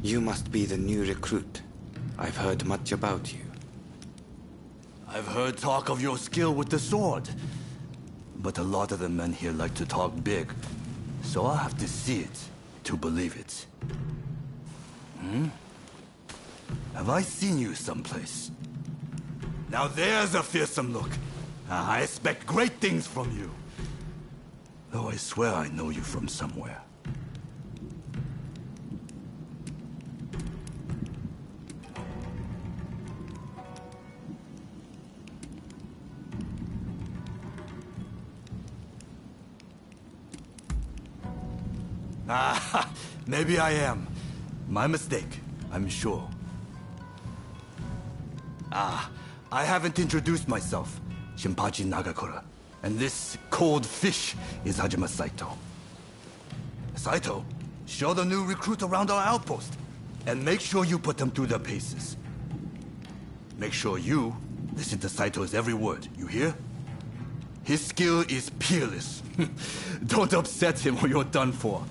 You must be the new recruit. I've heard much about you. I've heard talk of your skill with the sword. But a lot of the men here like to talk big. So I'll have to see it to believe it. Have I seen you someplace? Now there's a fearsome look. I expect great things from you. Though I swear I know you from somewhere. Maybe I am. My mistake, I'm sure. I haven't introduced myself. Shinpachi Nagakura. And this cold fish is Hajime Saito. Saito, show the new recruit around our outpost. And make sure you put them through their paces. Make sure you listen to Saito's every word, you hear? His skill is peerless. Don't upset him or you're done for.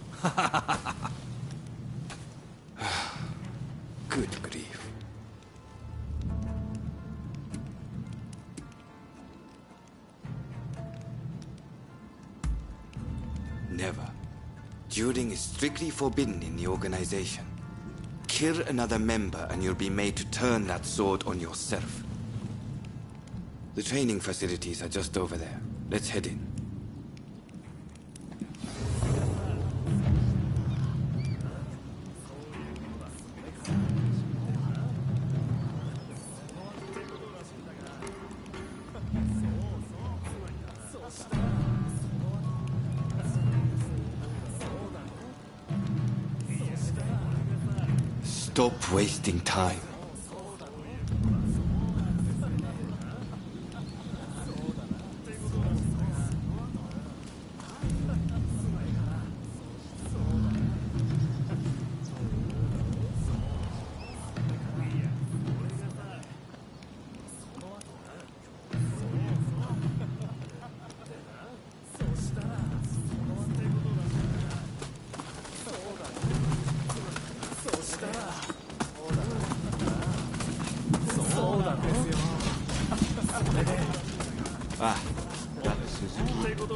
Good grief. Never. Dueling is strictly forbidden in the organization. Kill another member and you'll be made to turn that sword on yourself. The training facilities are just over there. Let's head in. Stop wasting time.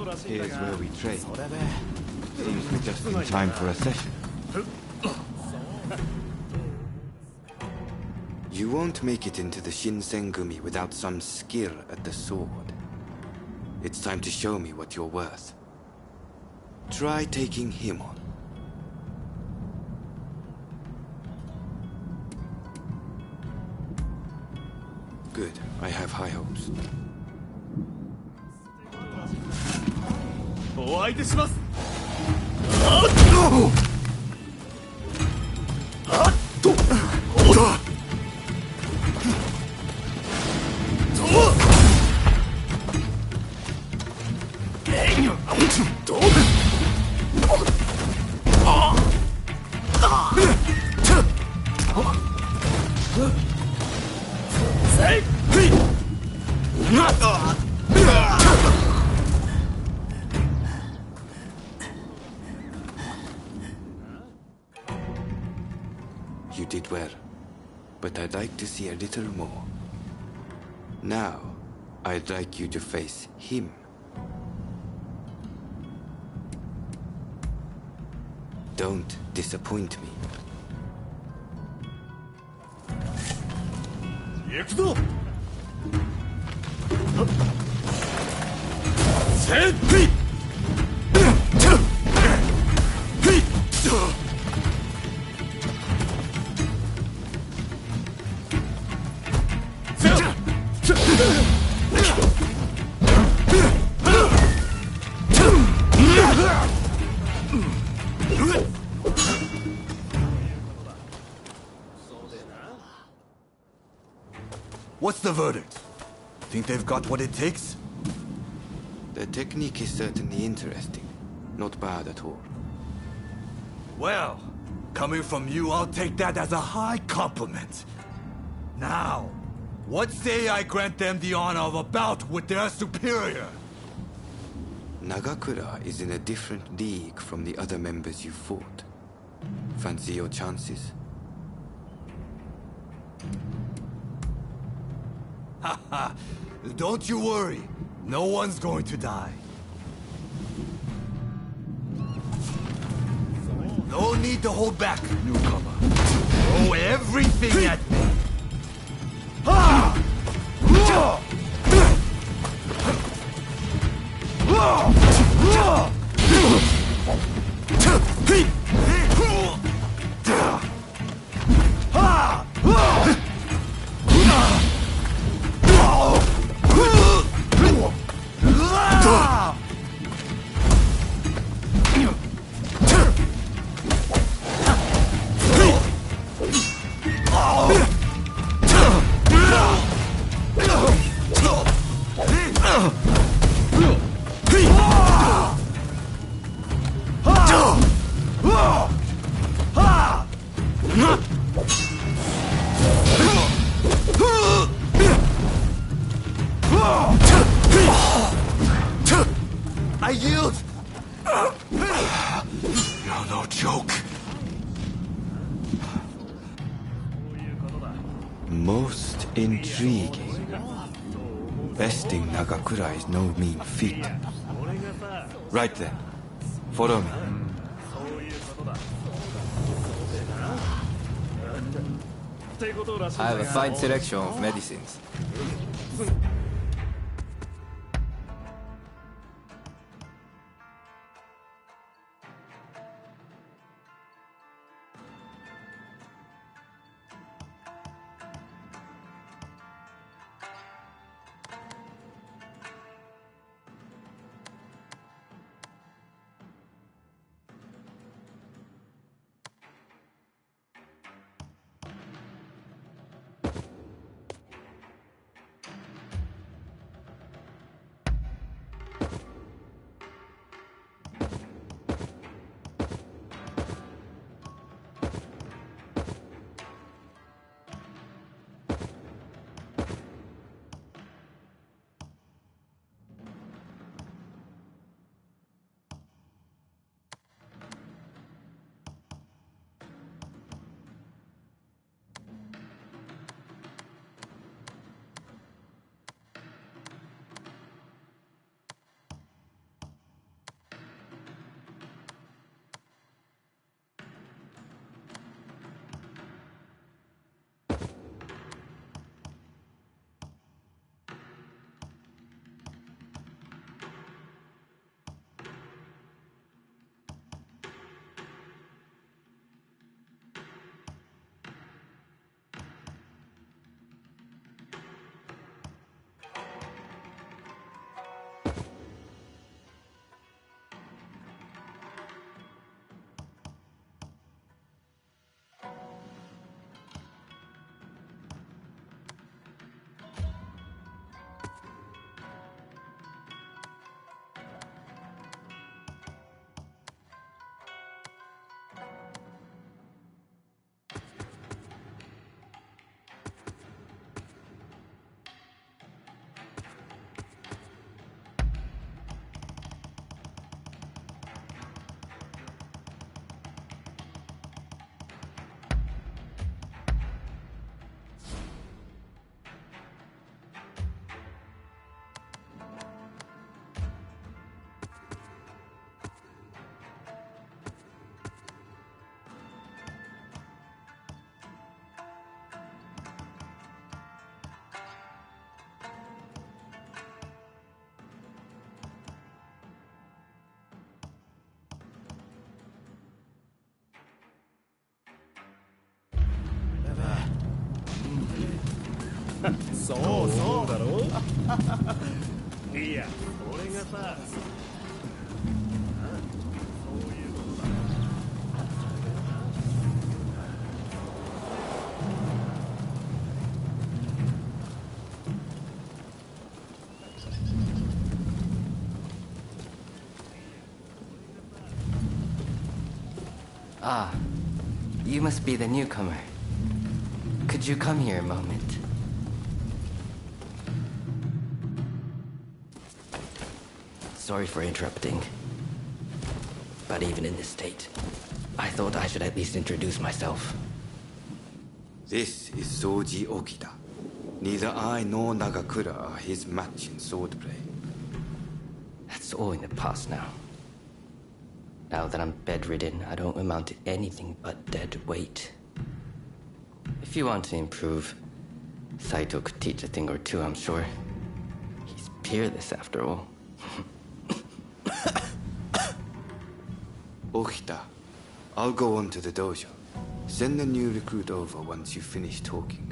Here's where we trade. Seems we're just in time for a session. You won't make it into the Shinsengumi without some skill at the sword. It's time to show me what you're worth. Try taking him on. Good. I have high hopes. お相手します。You did well, but I'd like to see a little more. Now, I'd like you to face him. Don't disappoint me. 行くぞ。せっぴい。What's the verdict? Think they've got what it takes? The technique is certainly interesting. Not bad at all. Well, coming from you, I'll take that as a high compliment. Now, what say I grant them the honor of a bout with their superior? Nagakura is in a different league from the other members you fought. Fancy your chances? Haha, don't you worry. No one's going to die. No need to hold back, newcomer. Throw everything at me. I yield! You're no joke. Most intriguing. Besting Nagakura is no mean feat. Right then. Follow me. I have a fine selection of medicines. そうそうだろいや俺がさAh, you must be the newcomer. Could you come here a moment? Sorry for interrupting. But even in this state, I thought I should at least introduce myself. This is Soji Okita. Neither I nor Nagakura are his match in swordplay. That's all in the past now. Now that I'm bedridden, I don't amount to anything but dead weight. If you want to improve, Saito could teach a thing or two, I'm sure. He's peerless after all. Okita, I'll go on to the dojo. Send the new recruit over once you finish talking.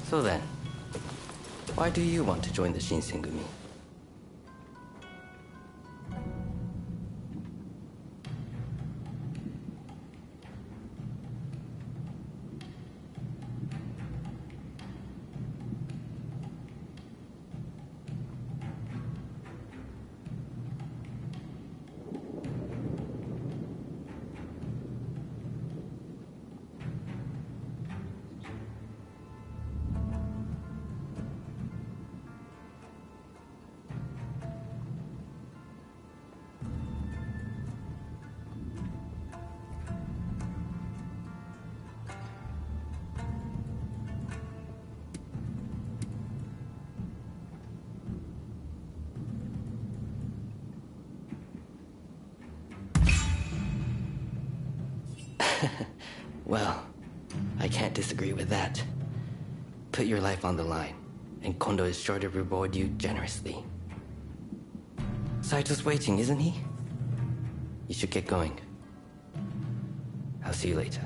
So then, why do you want to join the Shinsengumi? Well, I can't disagree with that. Put your life on the line, and Kondo is sure to reward you generously. Saito's waiting, isn't he? You should get going. I'll see you later.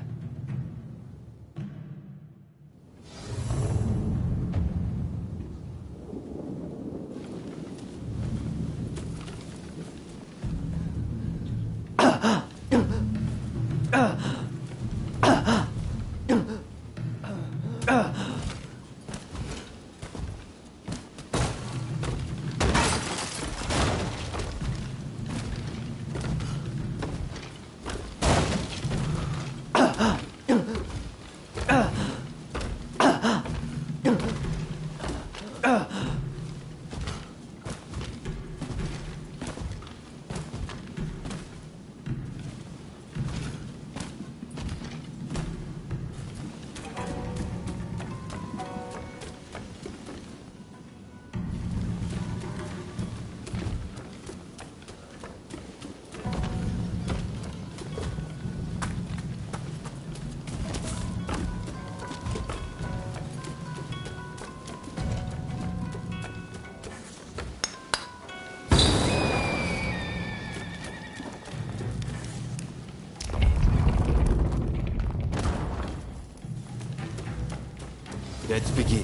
Let's begin.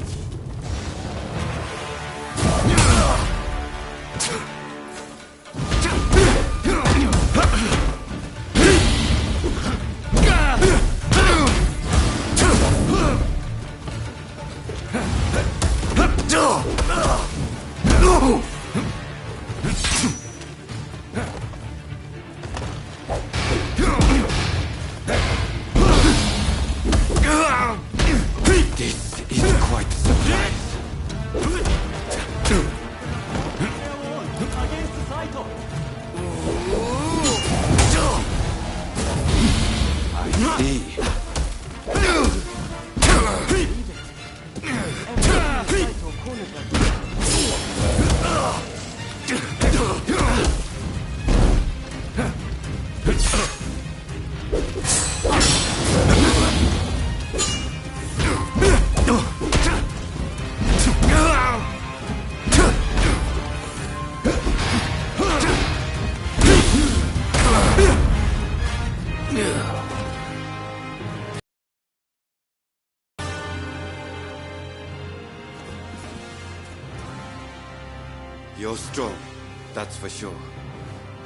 This is quite a surprise. against Saito I see. Saito cornered like You're strong, that's for sure.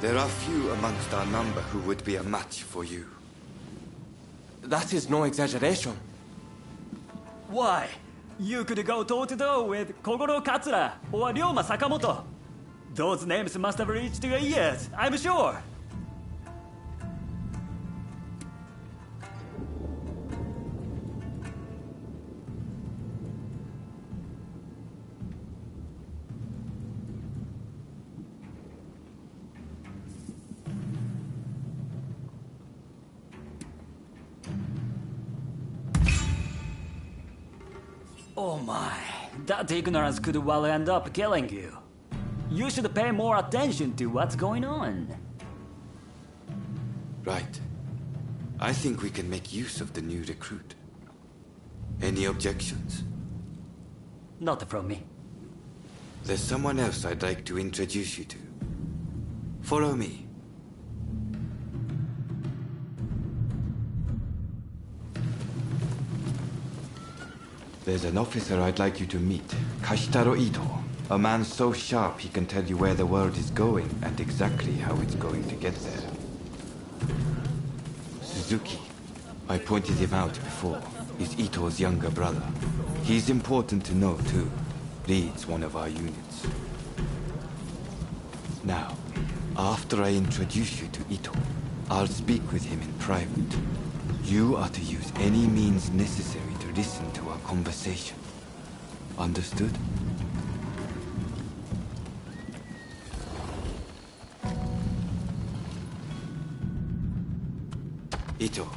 There are few amongst our number who would be a match for you. That is no exaggeration. Why? You could go toe-to-toe with Kogoro Katsura or Ryoma Sakamoto. Those names must have reached your ears, I'm sure. Oh my, that ignorance could well end up killing you. You should pay more attention to what's going on. Right. I think we can make use of the new recruit. Any objections? Not from me. There's someone else I'd like to introduce you to. Follow me. There's an officer I'd like you to meet, Kashitaro Ito. A man so sharp he can tell you where the world is going and exactly how it's going to get there. Suzuki, I pointed him out before, is Ito's younger brother. He's important to know too. Leads one of our units. Now, after I introduce you to Ito, I'll speak with him in private. You are to use any means necessary to listen to our conversation. Understood? Ito,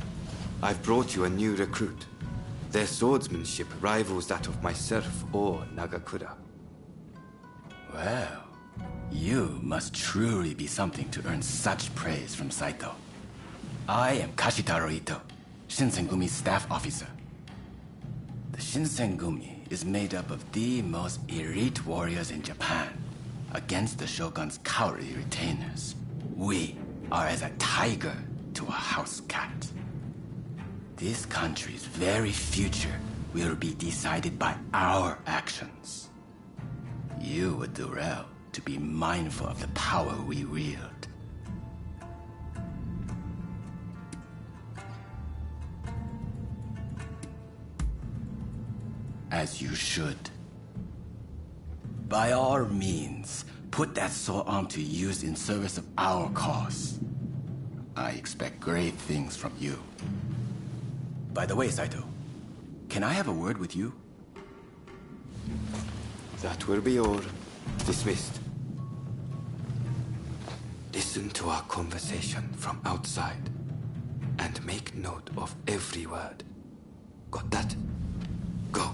I've brought you a new recruit. Their swordsmanship rivals that of myself or Nagakura. Well, you must truly be something to earn such praise from Saito. I am Kashitaro Ito, Shinsengumi's staff officer. The Shinsengumi is made up of the most elite warriors in Japan against the Shogun's cowardly retainers. We are as a tiger to a house cat. This country's very future will be decided by our actions. You would do well to be mindful of the power we wield. As you should. By all means, put that sword arm to use in service of our cause. I expect great things from you. By the way, Saito, can I have a word with you? That will be all. Dismissed. Listen to our conversation from outside and make note of every word. Got that? Go.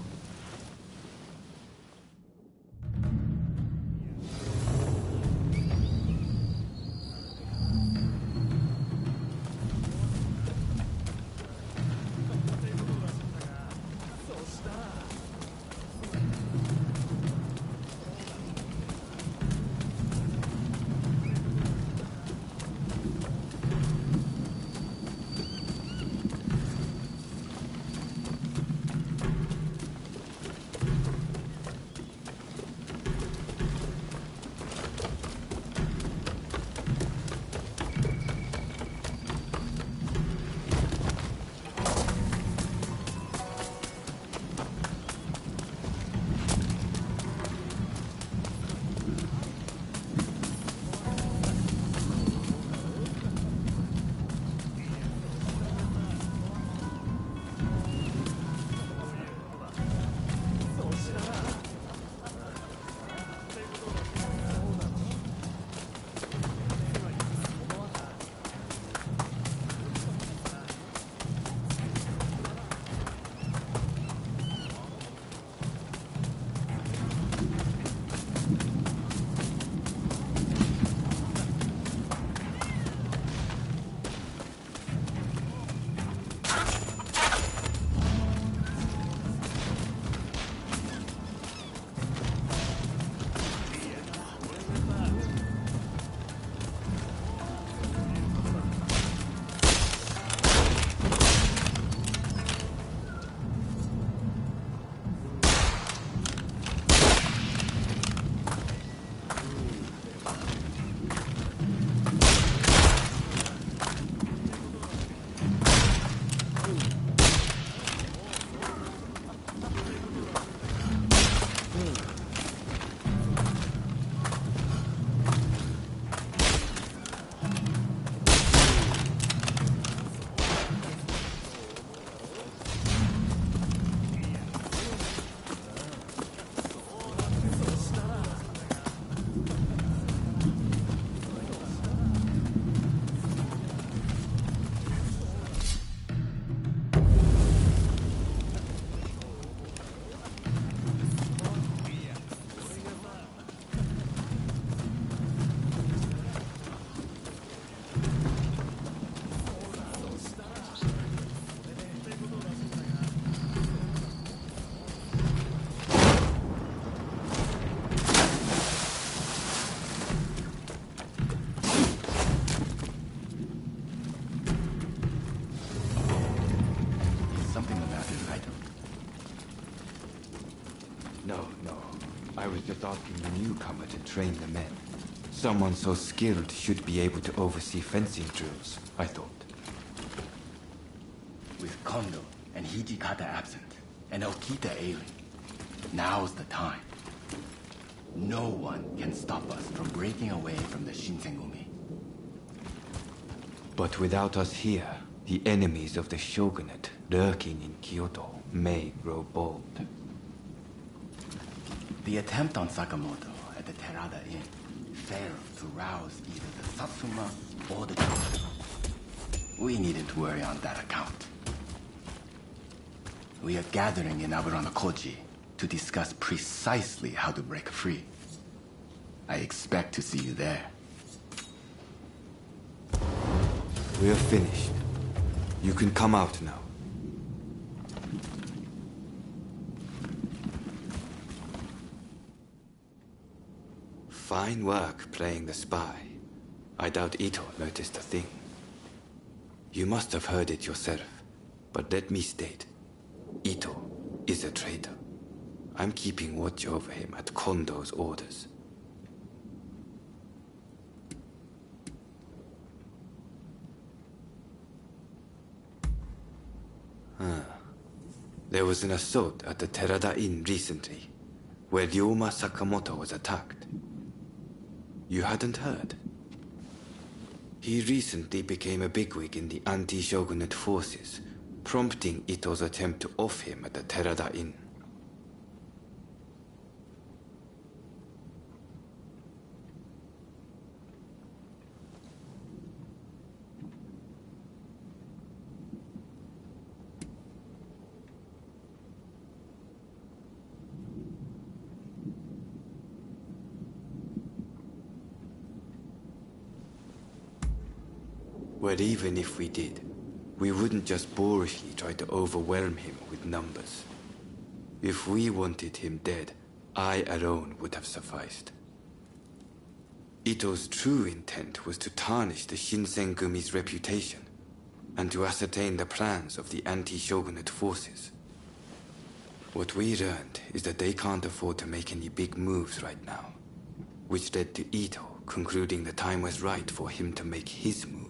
I was just asking the newcomer to train the men. Someone so skilled should be able to oversee fencing drills, I thought. With Kondo and Hijikata absent, and Okita ailing, now's the time. No one can stop us from breaking away from the Shinsengumi. But without us here, the enemies of the shogunate lurking in Kyoto may grow bold. The attempt on Sakamoto at the Terada Inn failed to rouse either the Satsuma or the Jodo. We needn't worry on that account. We are gathering in Aburanokoji to discuss precisely how to break free. I expect to see you there. We're finished. You can come out now. Fine work playing the spy. I doubt Ito noticed a thing. You must have heard it yourself, but let me state, Ito is a traitor. I'm keeping watch over him at Kondo's orders. There was an assault at the Terada Inn recently, where Ryoma Sakamoto was attacked. You hadn't heard? He recently became a bigwig in the anti-shogunate forces, prompting Ito's attempt to off him at the Terada Inn. Well, even if we did, we wouldn't just boorishly try to overwhelm him with numbers. If we wanted him dead, I alone would have sufficed. Ito's true intent was to tarnish the Shinsengumi's reputation, and to ascertain the plans of the anti-shogunate forces. What we learned is that they can't afford to make any big moves right now, which led to Ito concluding the time was right for him to make his move.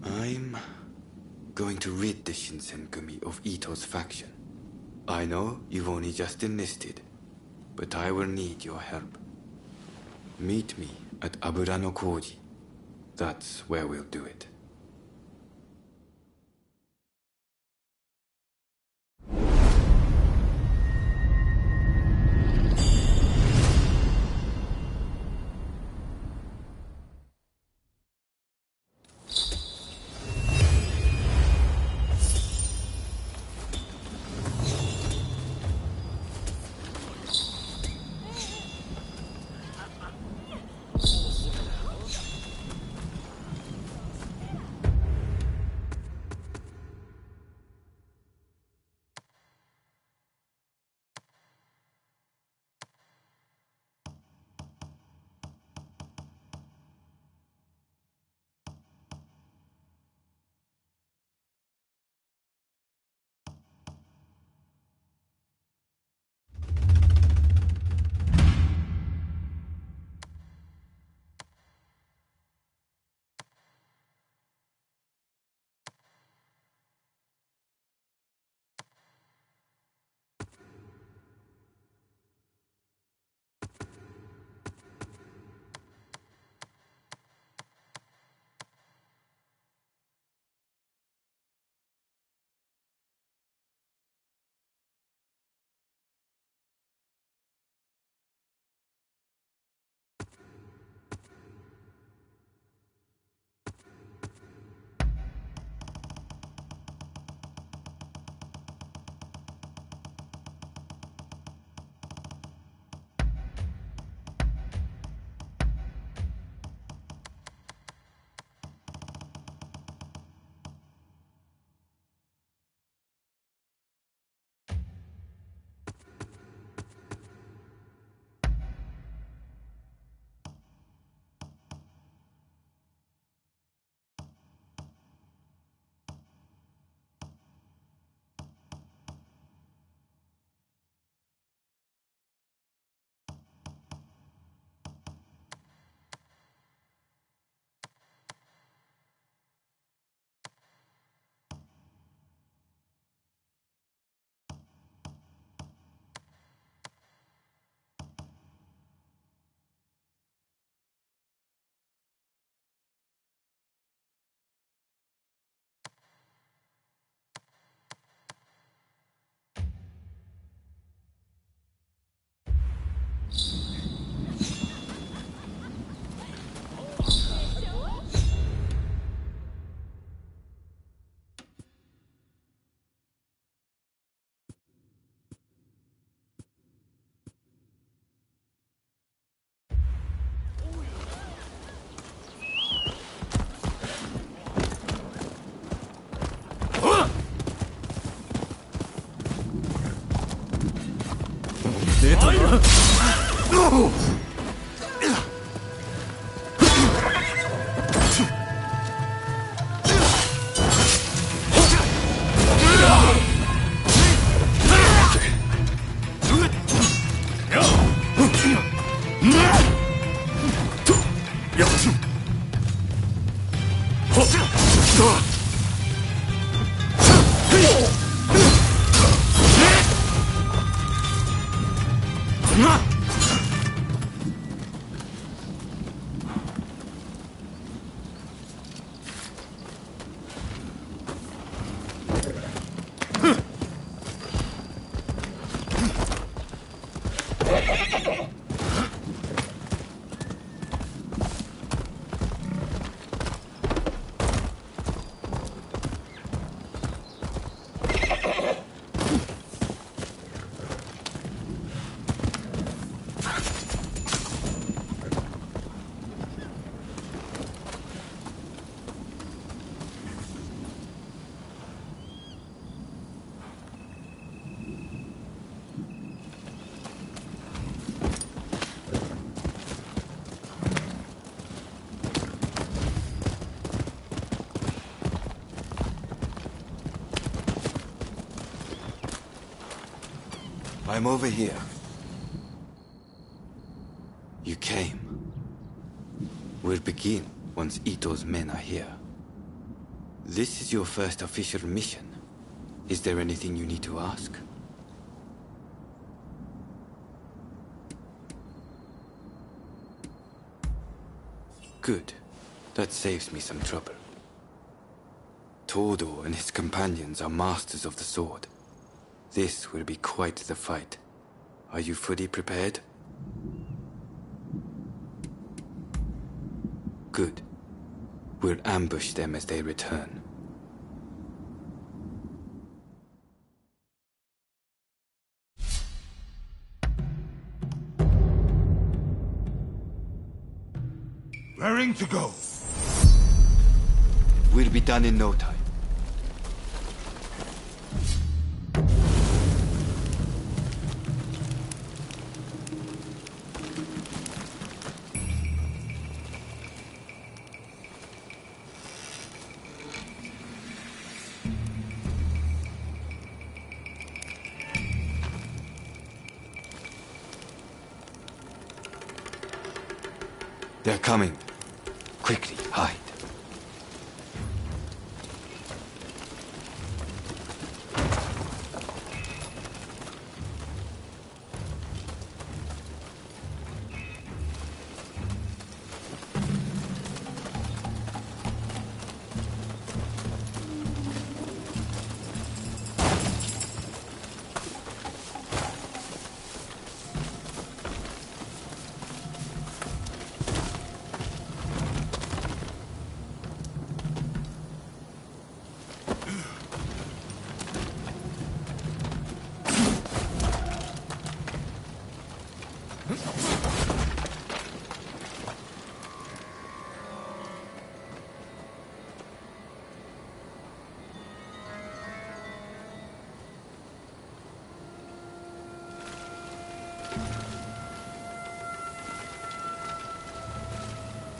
I'm going to rid the Shinsengumi of Ito's faction. I know you've only just enlisted, but I will need your help. Meet me at Aburanokoji. That's where we'll do it. トの。I'm over here. You came. We'll begin once Ito's men are here. This is your first official mission. Is there anything you need to ask? Good. That saves me some trouble. Todo and his companions are masters of the sword. This will be quite the fight. Are you fully prepared? Good. We'll ambush them as they return. Raring to go. We'll be done in no time. They're coming. Quickly, hide.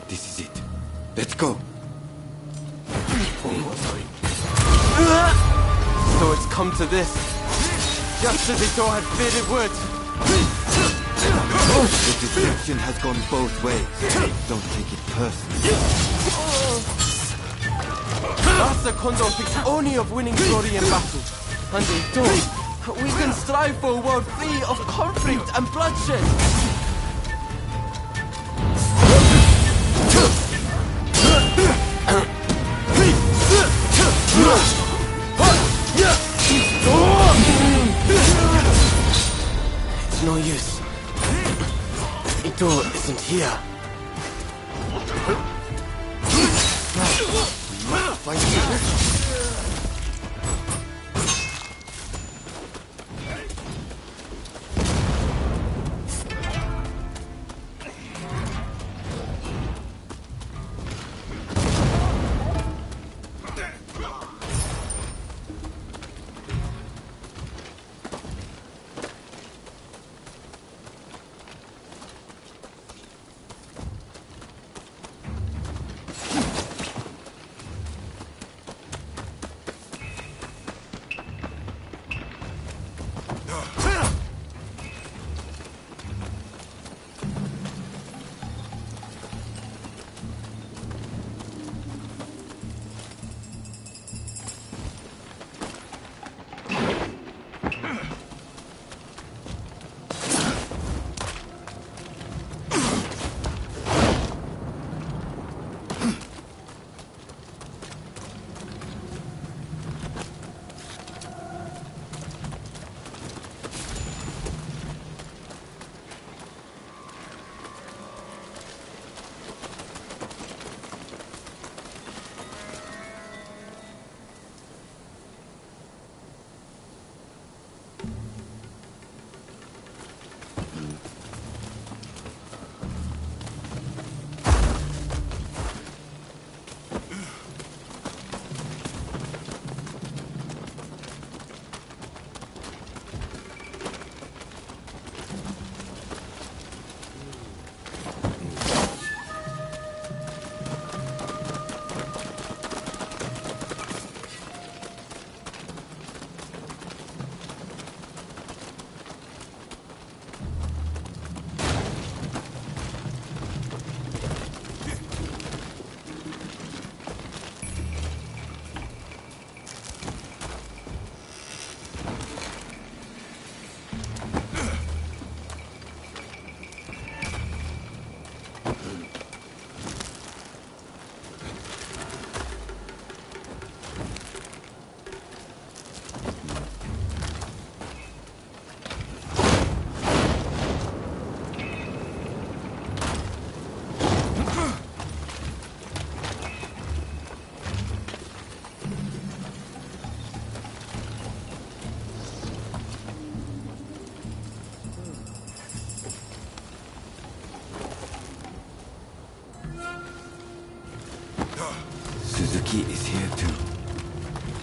This is it. Let's go. So it's come to this. Just as Ito had feared it would. The deception has gone both ways. Don't take it personally. Master Kondo thinks only of winning glory in battle. And Ito, we can strive for a world free of conflict and bloodshed. It's no use. Ito isn't here. Fight together.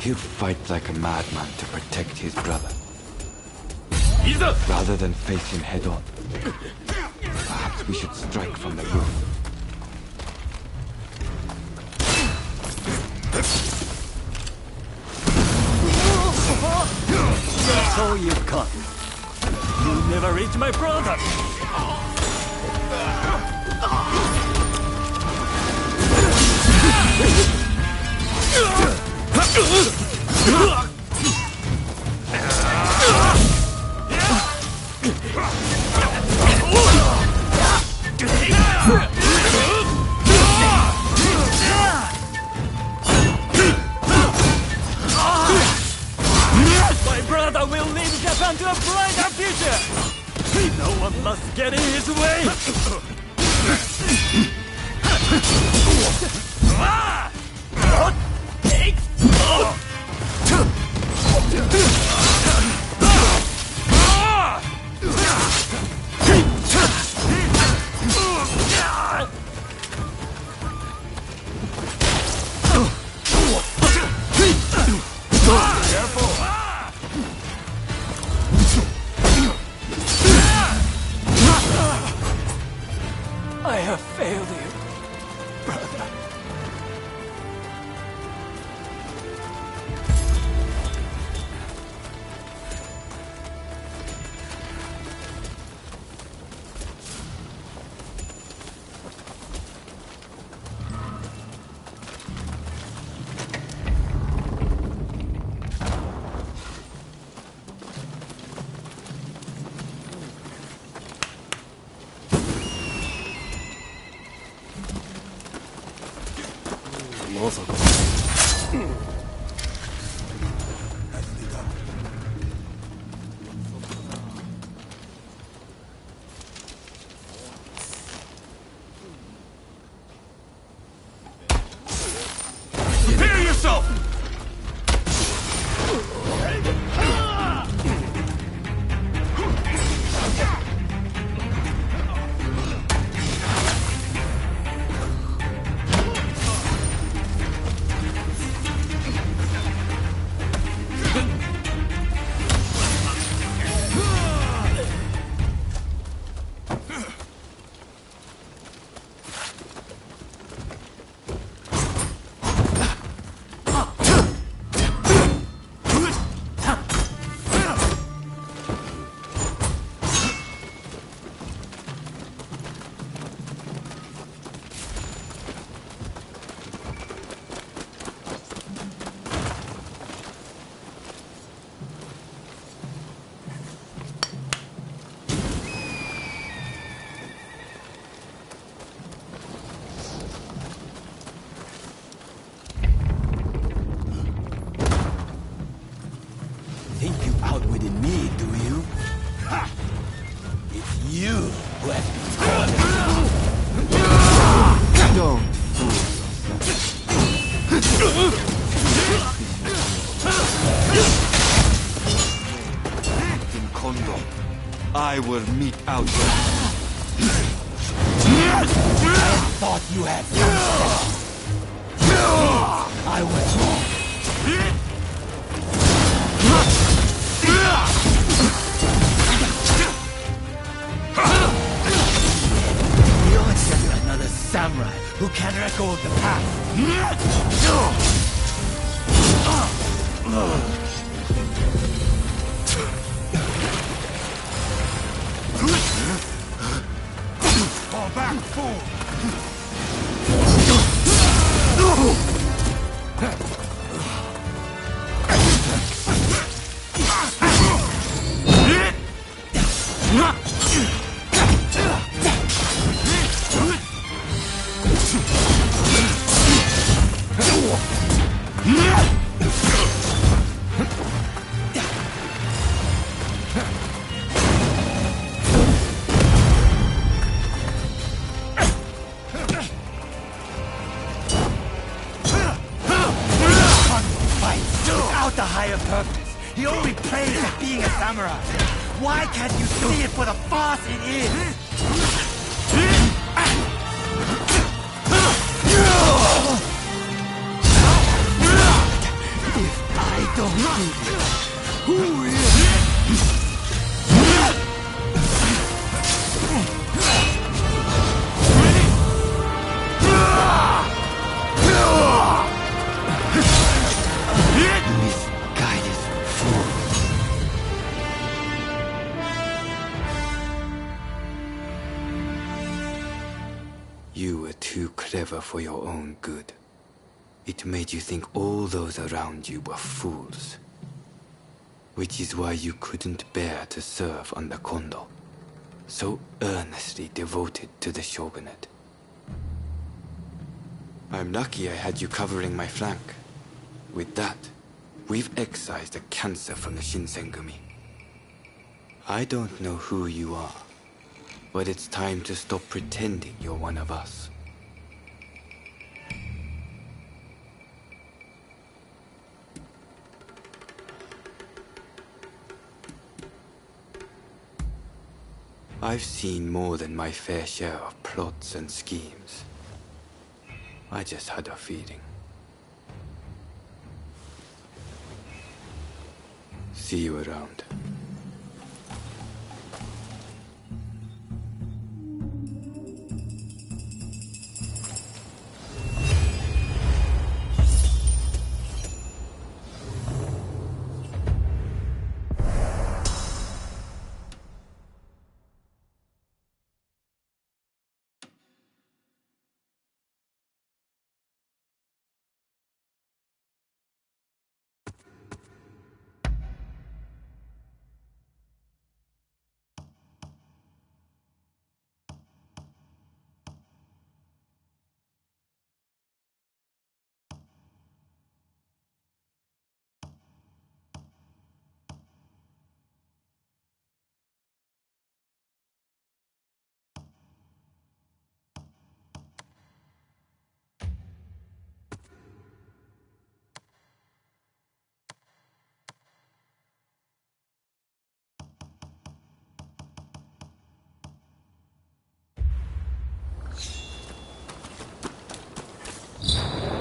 He'll fight like a madman to protect his brother. Rather than face him head on, perhaps we should strike from the roof. That's all you've got. You'll never reach my brother. My brother will lead Japan to a brighter future. No one must get in his way. I have failed you, brother. Prepare yourself! Think you outwitted me, do you? Ha! It's you who has been Don't in Kondo, I will meet out thought you had I was wrong. You're just another samurai who can't let go of the past. Fall back, fool! Without the higher purpose, he only plays at being a samurai. Why can't you see it for the farce it is? If Misguided fools. You were too clever for your own good. It made you think all those around you were fools. Which is why you couldn't bear to serve under Kondo, so earnestly devoted to the shogunate. I'm lucky I had you covering my flank. With that, we've excised a cancer from the Shinsengumi. I don't know who you are, but it's time to stop pretending you're one of us. I've seen more than my fair share of plots and schemes. I just had a feeling. See you around.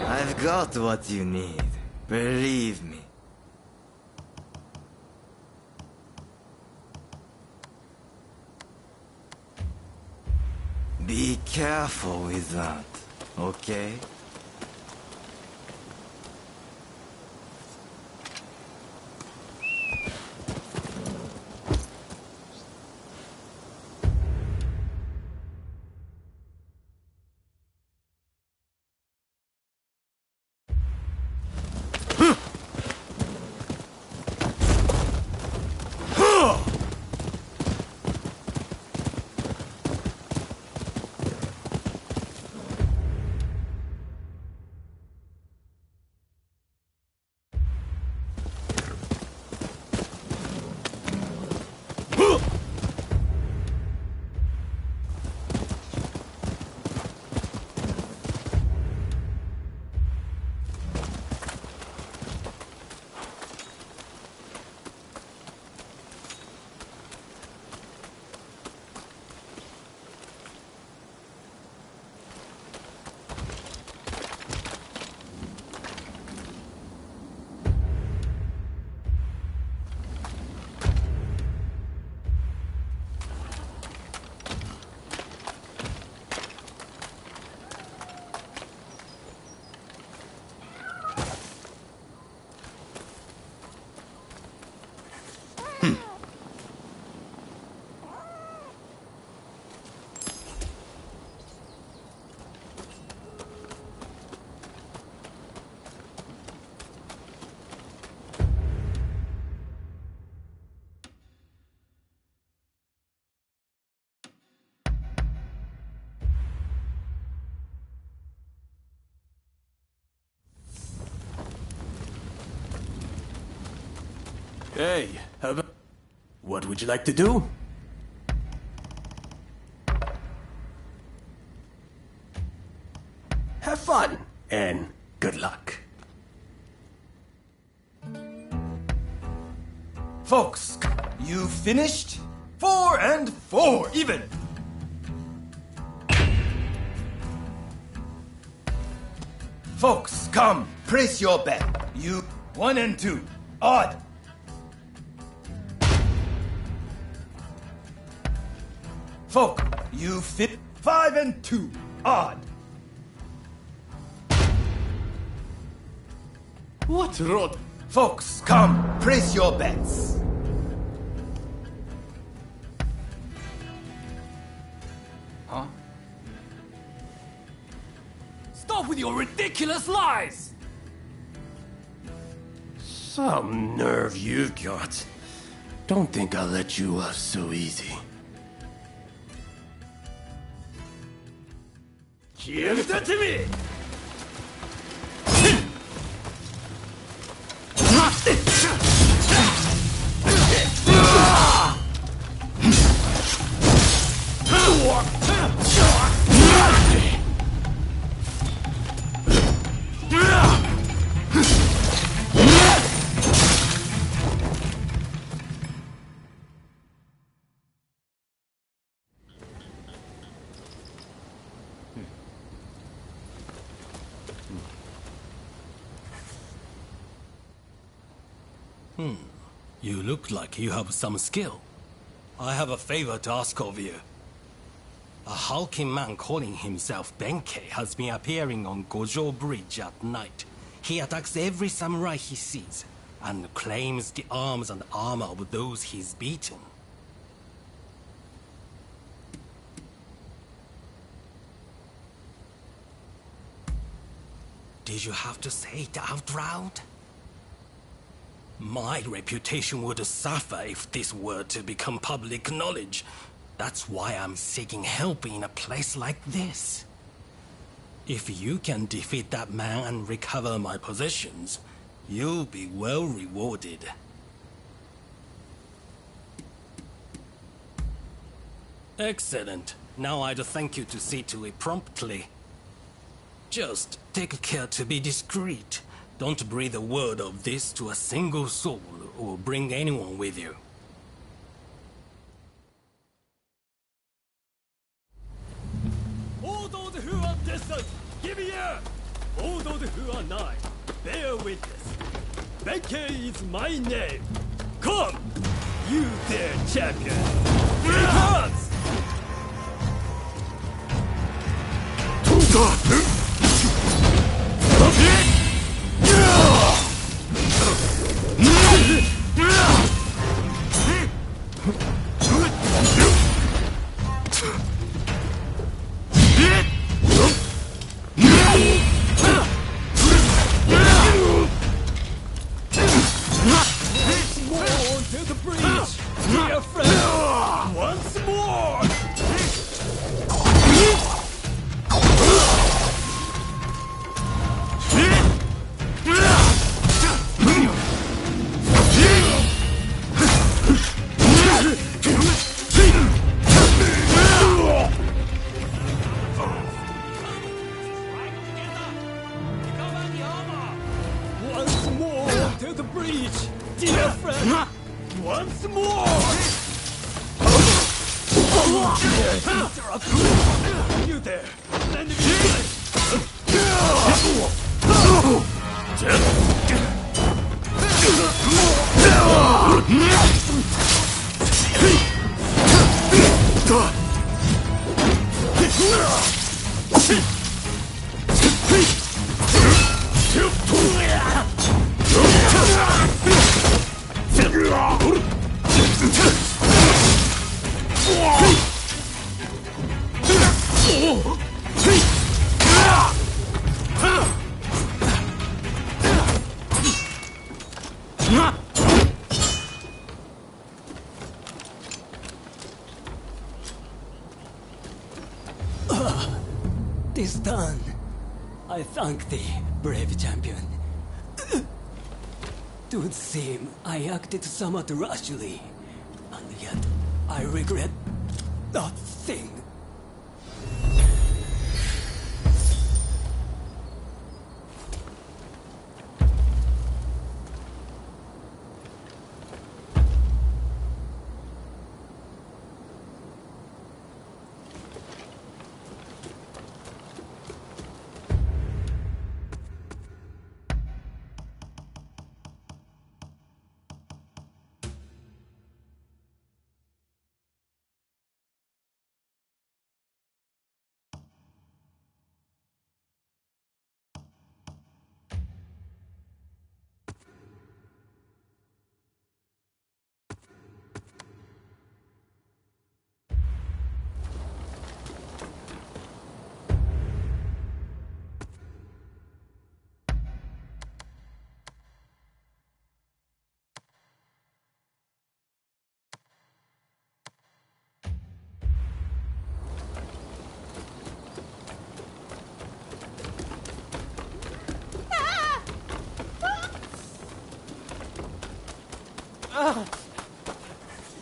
I've got what you need. Believe me. Be careful with that, okay? Hey, what would you like to do? Have fun, and good luck. Folks, you finished? 4 and 4, even! Folks, come, place your bet. You 1 and 2. Odd! Folk, you fit 5 and 2. Odd! What rot? Folks, come, place your bets. Huh? Stop with your ridiculous lies! Some nerve you've got. Don't think I'll let you off so easy. Give that to me! You look like you have some skill. I have a favor to ask of you. A hulking man calling himself Benkei has been appearing on Gojo Bridge at night. He attacks every samurai he sees, and claims the arms and armor of those he's beaten. Did you have to say it out loud? My reputation would suffer if this were to become public knowledge. That's why I'm seeking help in a place like this. If you can defeat that man and recover my possessions, you'll be well rewarded. Excellent. Now I'd thank you to see to it promptly. Just take care to be discreet. Don't breathe a word of this to a single soul, or bring anyone with you. All those who are distant, give ear! All those who are nigh, bear witness. Benkei is my name. Come, you there, champion. Three hands! This done, I thank thee, brave champion. Would seem I acted somewhat rashly, and yet I regret nothing.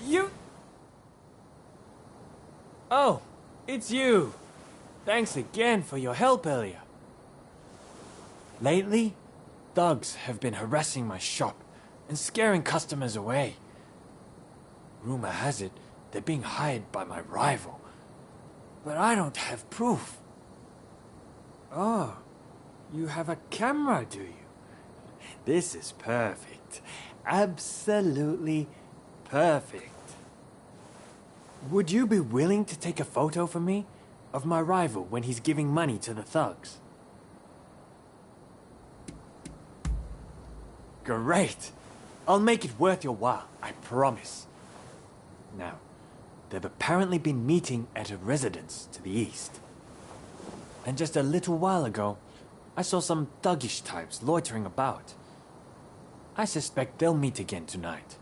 You... Oh, it's you. Thanks again for your help earlier. Lately, thugs have been harassing my shop and scaring customers away. Rumor has it they're being hired by my rival, but I don't have proof. Oh, you have a camera, do you? This is perfect. Absolutely perfect. Would you be willing to take a photo for me of my rival when he's giving money to the thugs? Great! I'll make it worth your while, I promise. Now, they've apparently been meeting at a residence to the east. And just a little while ago, I saw some thuggish types loitering about. I suspect they'll meet again tonight.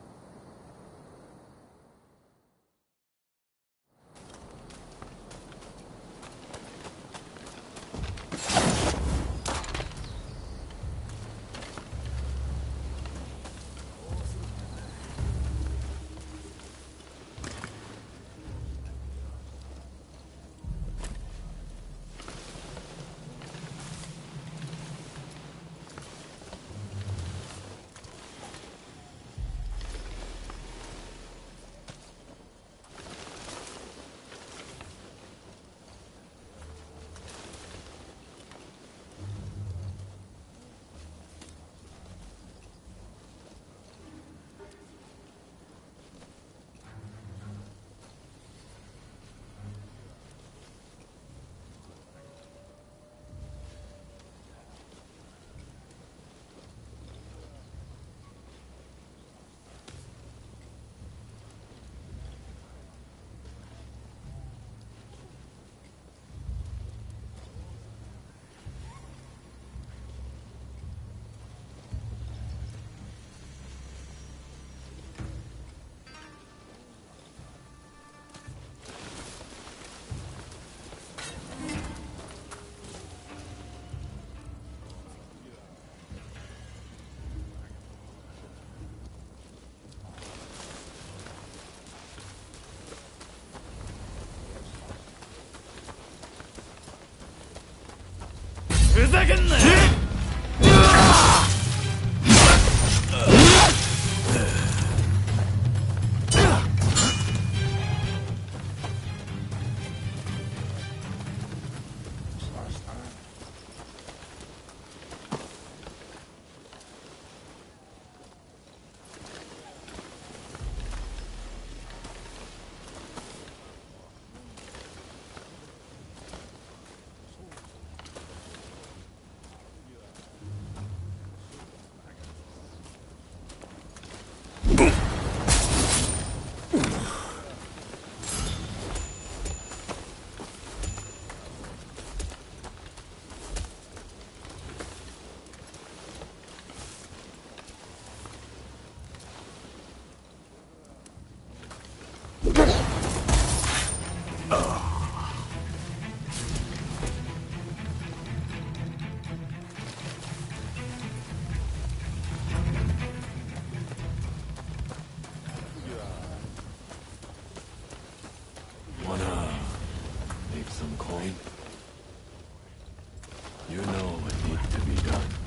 You know what needs to be done.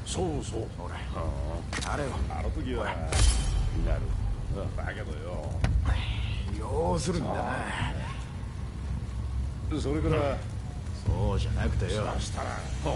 そうそう。あれよ。あの時はなる。だけどよ。要するんだな。それから。そうじゃなくてよ。そうしたら。そう。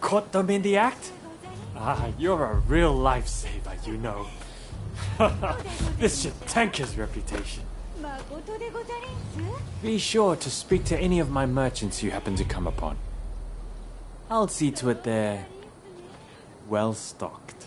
Caught them in the act? Ah, you're a real lifesaver, you know. This should tank his reputation. Be sure to speak to any of my merchants you happen to come upon. I'll see to it they're well stocked.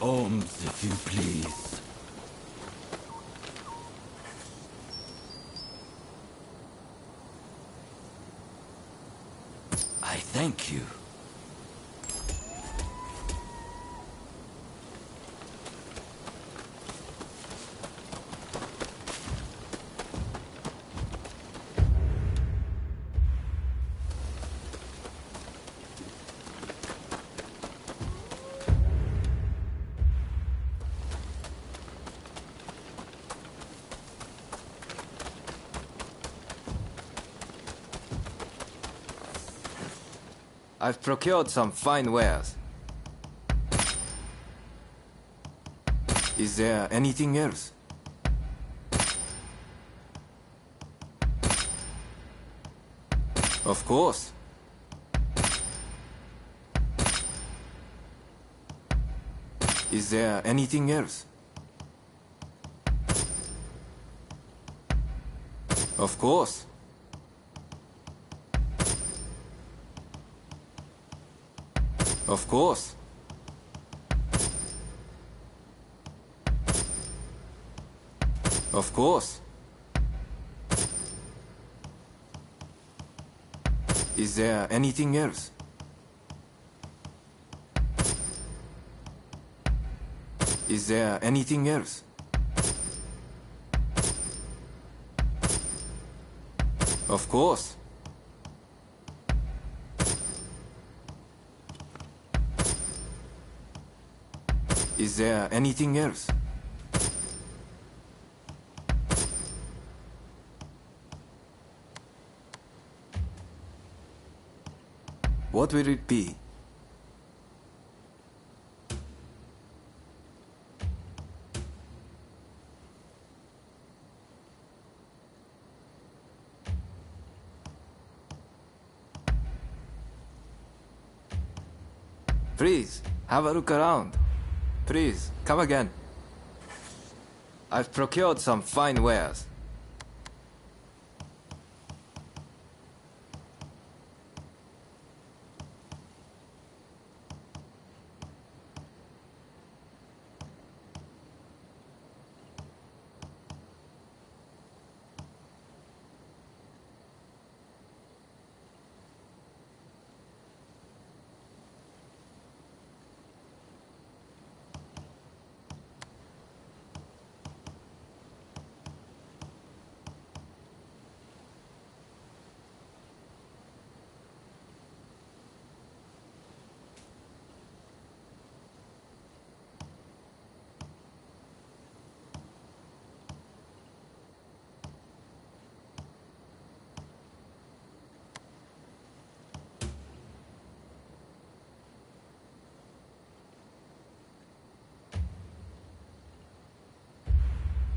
Alms, if you please. I thank you. I've procured some fine wares. Is there anything else? Of course. Is there anything else? Of course. Of course. Of course. Is there anything else? Is there anything else? Of course. Is there anything else? What will it be? Please, have a look around. Please, come again. I've procured some fine wares.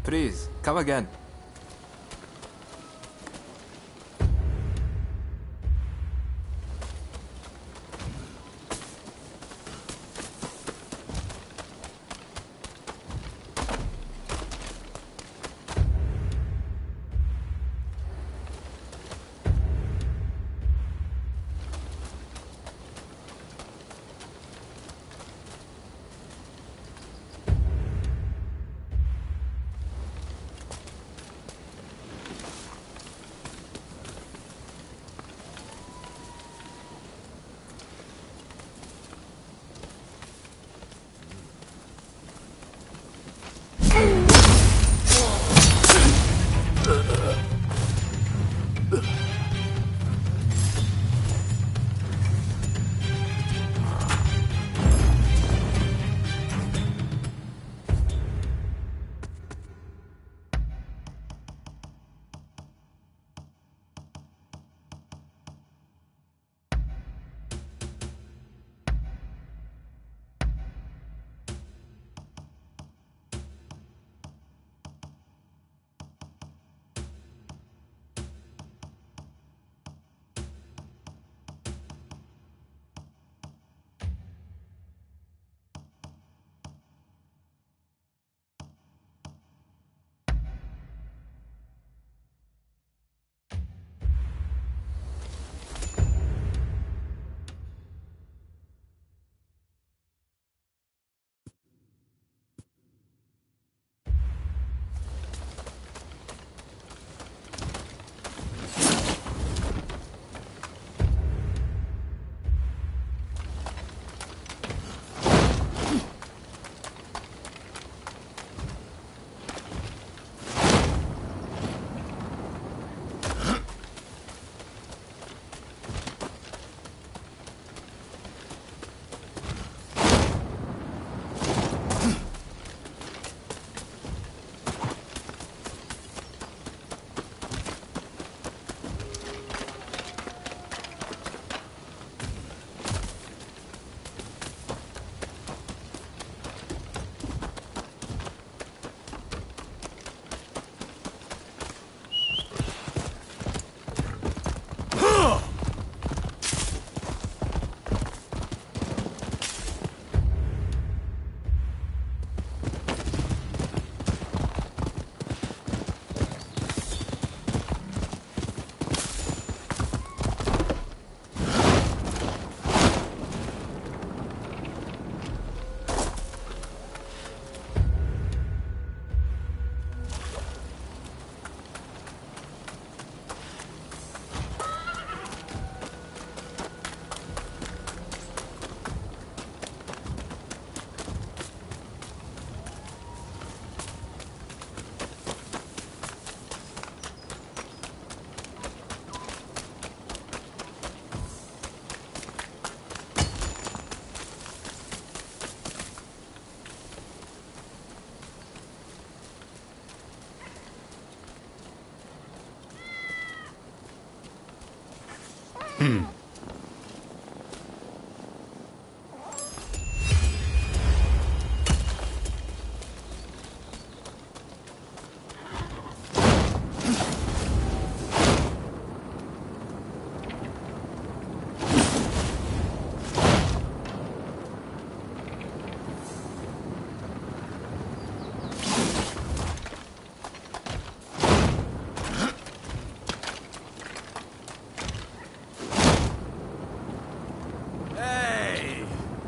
Please, come again.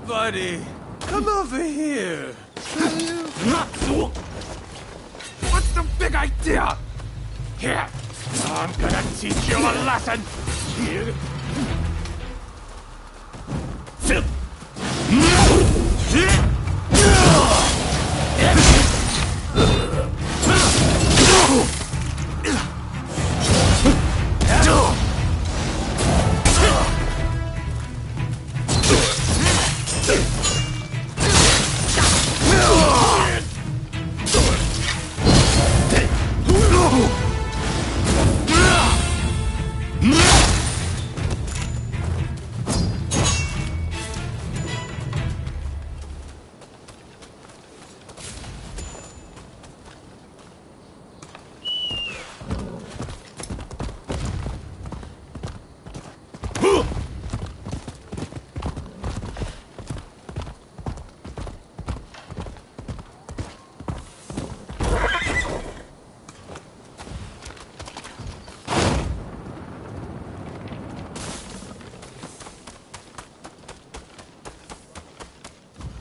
buddy. Come over here. What's the big idea? Here, I'm gonna teach you a lesson. Here.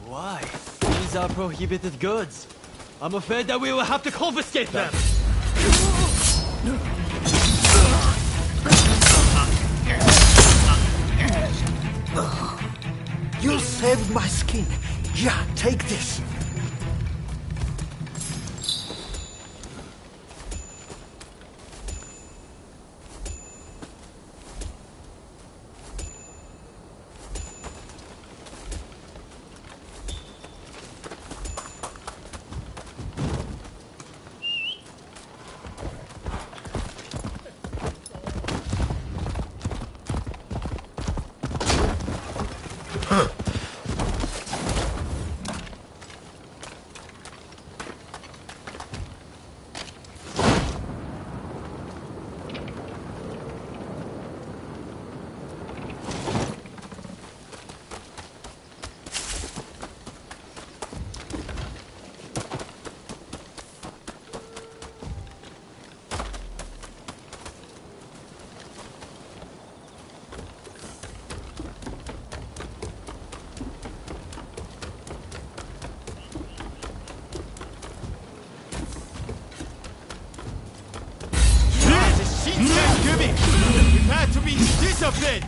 Why? These are prohibited goods. I'm afraid that we will have to confiscate them. You saved my skin. Yeah, take this. Prepare to be disciplined!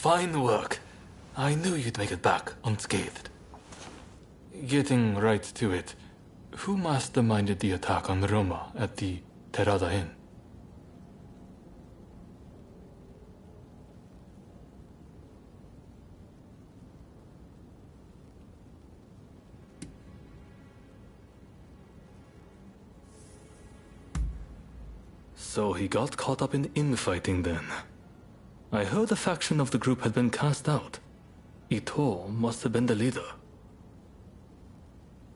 Fine work. I knew you'd make it back unscathed. Getting right to it, who masterminded the attack on Roma at the Terada Inn? So he got caught up in infighting then. I heard a faction of the group had been cast out. Ito must have been the leader.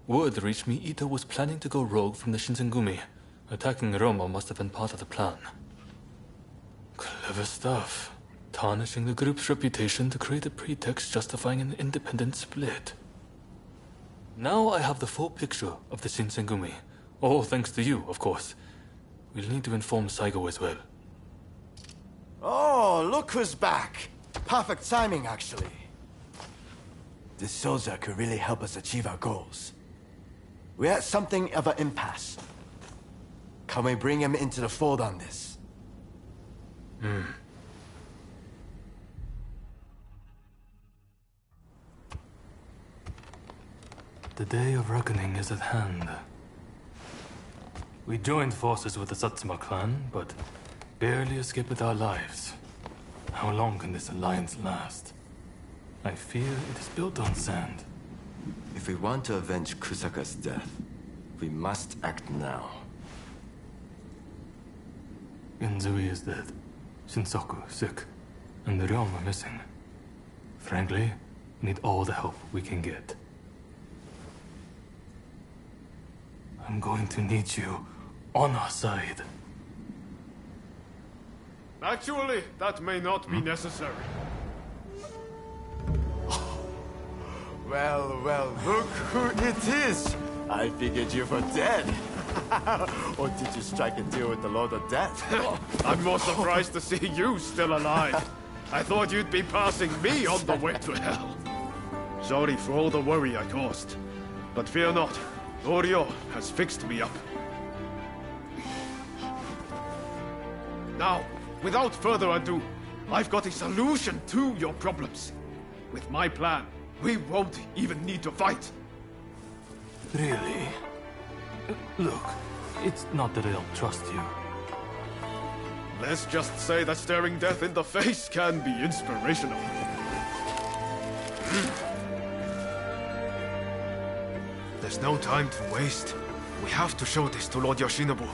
Word reached me Ito was planning to go rogue from the Shinsengumi. Attacking Roma must have been part of the plan. Clever stuff. Tarnishing the group's reputation to create a pretext justifying an independent split. Now I have the full picture of the Shinsengumi. All thanks to you, of course. We'll need to inform Saigo as well. Oh, look who's back. Perfect timing, actually. This soldier could really help us achieve our goals. We're at something of an impasse. Can we bring him into the fold on this? The day of reckoning is at hand. We joined forces with the Satsuma clan, but barely escaped with our lives. How long can this alliance last? I fear it is built on sand. If we want to avenge Kusaka's death, we must act now. Inzui is dead, Shinsaku sick, and the Ryoma missing. Frankly, we need all the help we can get. I'm going to need you on our side. Actually, that may not be necessary. Well, look who it is! I figured you were dead. Or did you strike a deal with the Lord of Death? I'm more surprised to see you still alive. I thought you'd be passing me on the way to hell. Sorry for all the worry I caused. But fear not, Oryo has fixed me up. Now, without further ado, I've got a solution to your problems. With my plan, we won't even need to fight. Really? Look, it's not that I don't trust you. Let's just say that staring death in the face can be inspirational. There's no time to waste. We have to show this to Lord Yoshinobu.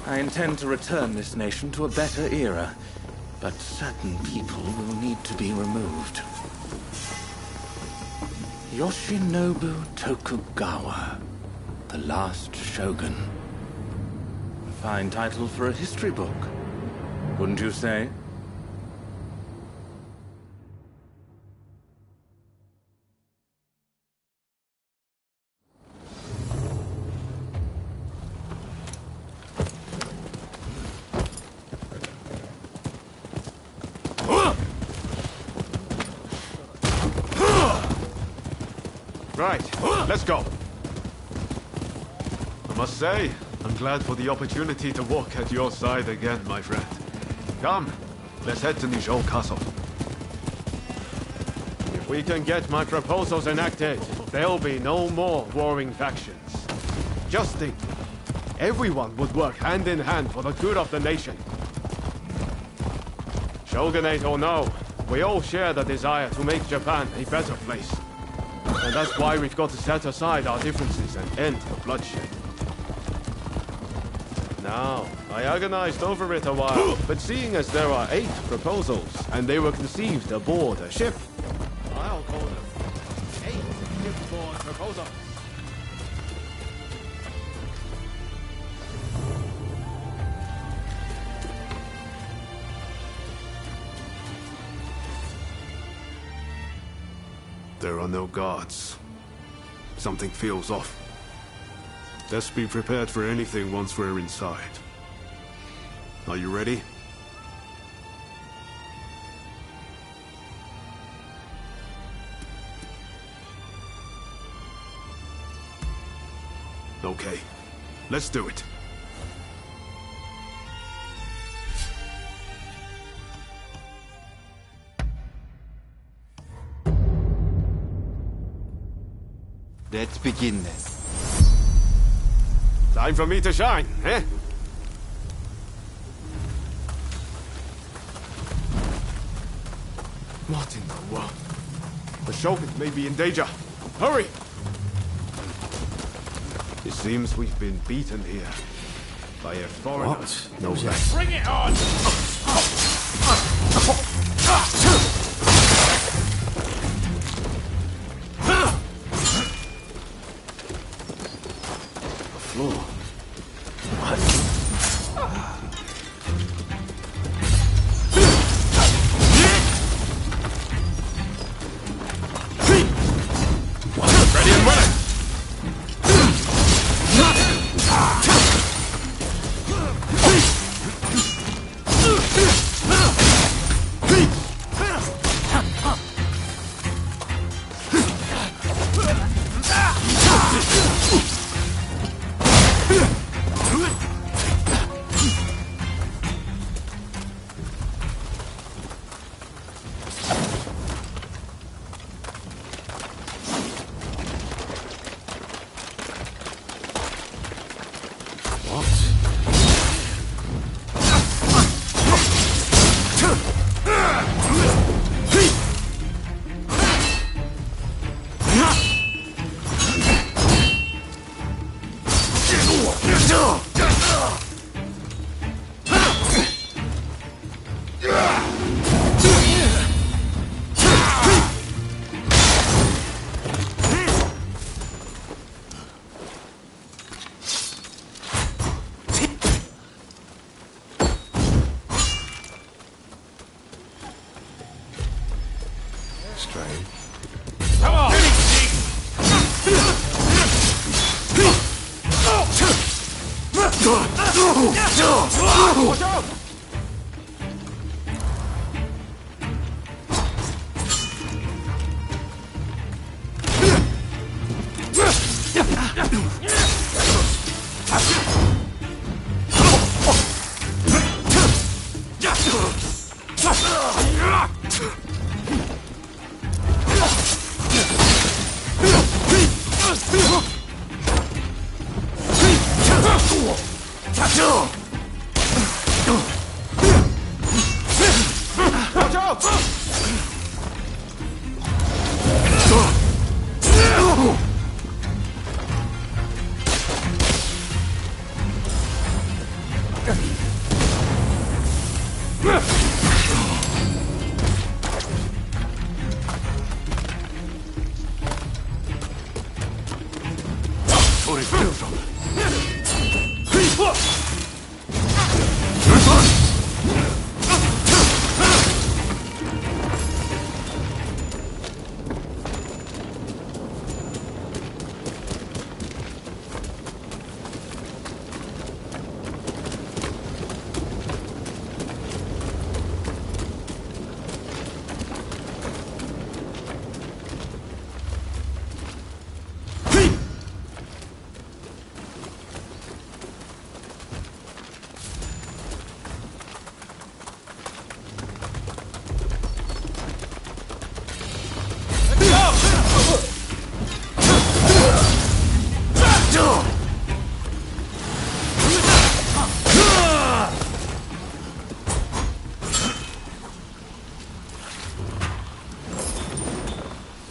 I intend to return this nation to a better era, but certain people will need to be removed. Yoshinobu Tokugawa, the last shogun. A fine title for a history book, wouldn't you say? Right, let's go. I must say, I'm glad for the opportunity to walk at your side again, my friend. Come, let's head to Nijou Castle. If we can get my proposals enacted, there'll be no more warring factions. Just think, everyone would work hand in hand for the good of the nation. Shogunate or no, we all share the desire to make Japan a better place. And that's why we've got to set aside our differences and end the bloodshed. Now, I agonized over it a while, but seeing as there are 8 proposals, and they were conceived aboard a ship, I'll call them 8 shipboard proposals. There are no guards. Something feels off. Let's be prepared for anything once we're inside. Are you ready? Okay, let's do it. Let's begin then. Time for me to shine, eh? What in the world? The Shogun may be in danger. Hurry! It seems we've been beaten here. By a foreigner. What? No less. Bring it on! Strange. Come on! Watch out! Watch out!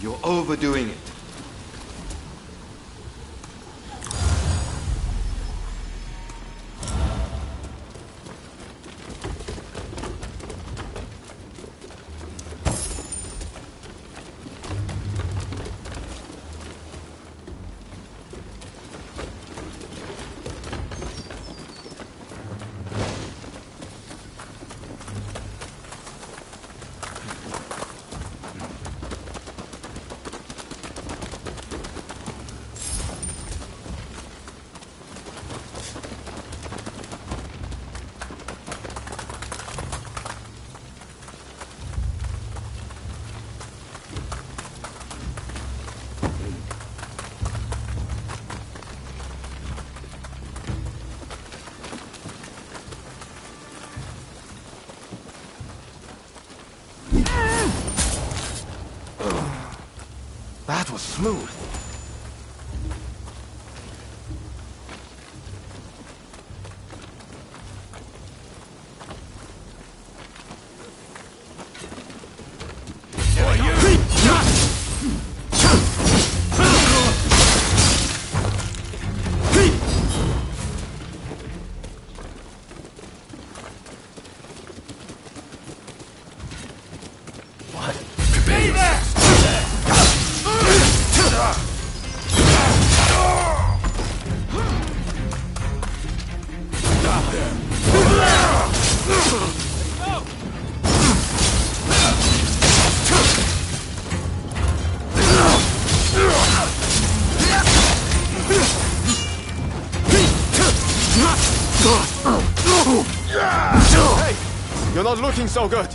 You're overdoing it. That was smooth. Hey, you're not looking so good.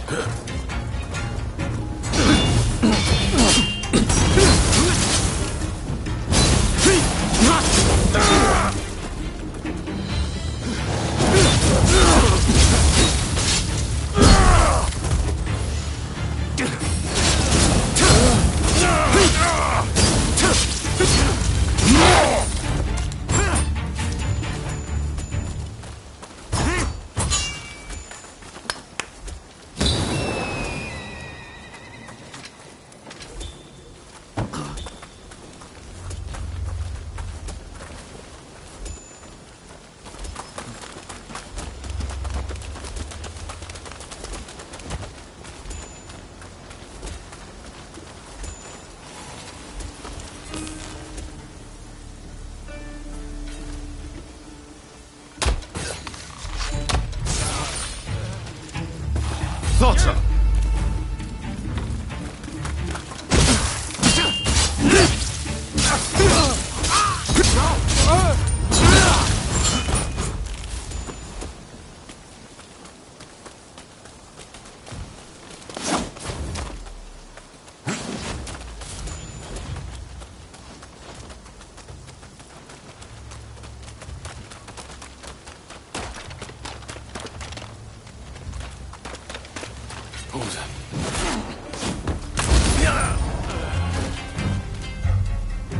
pose.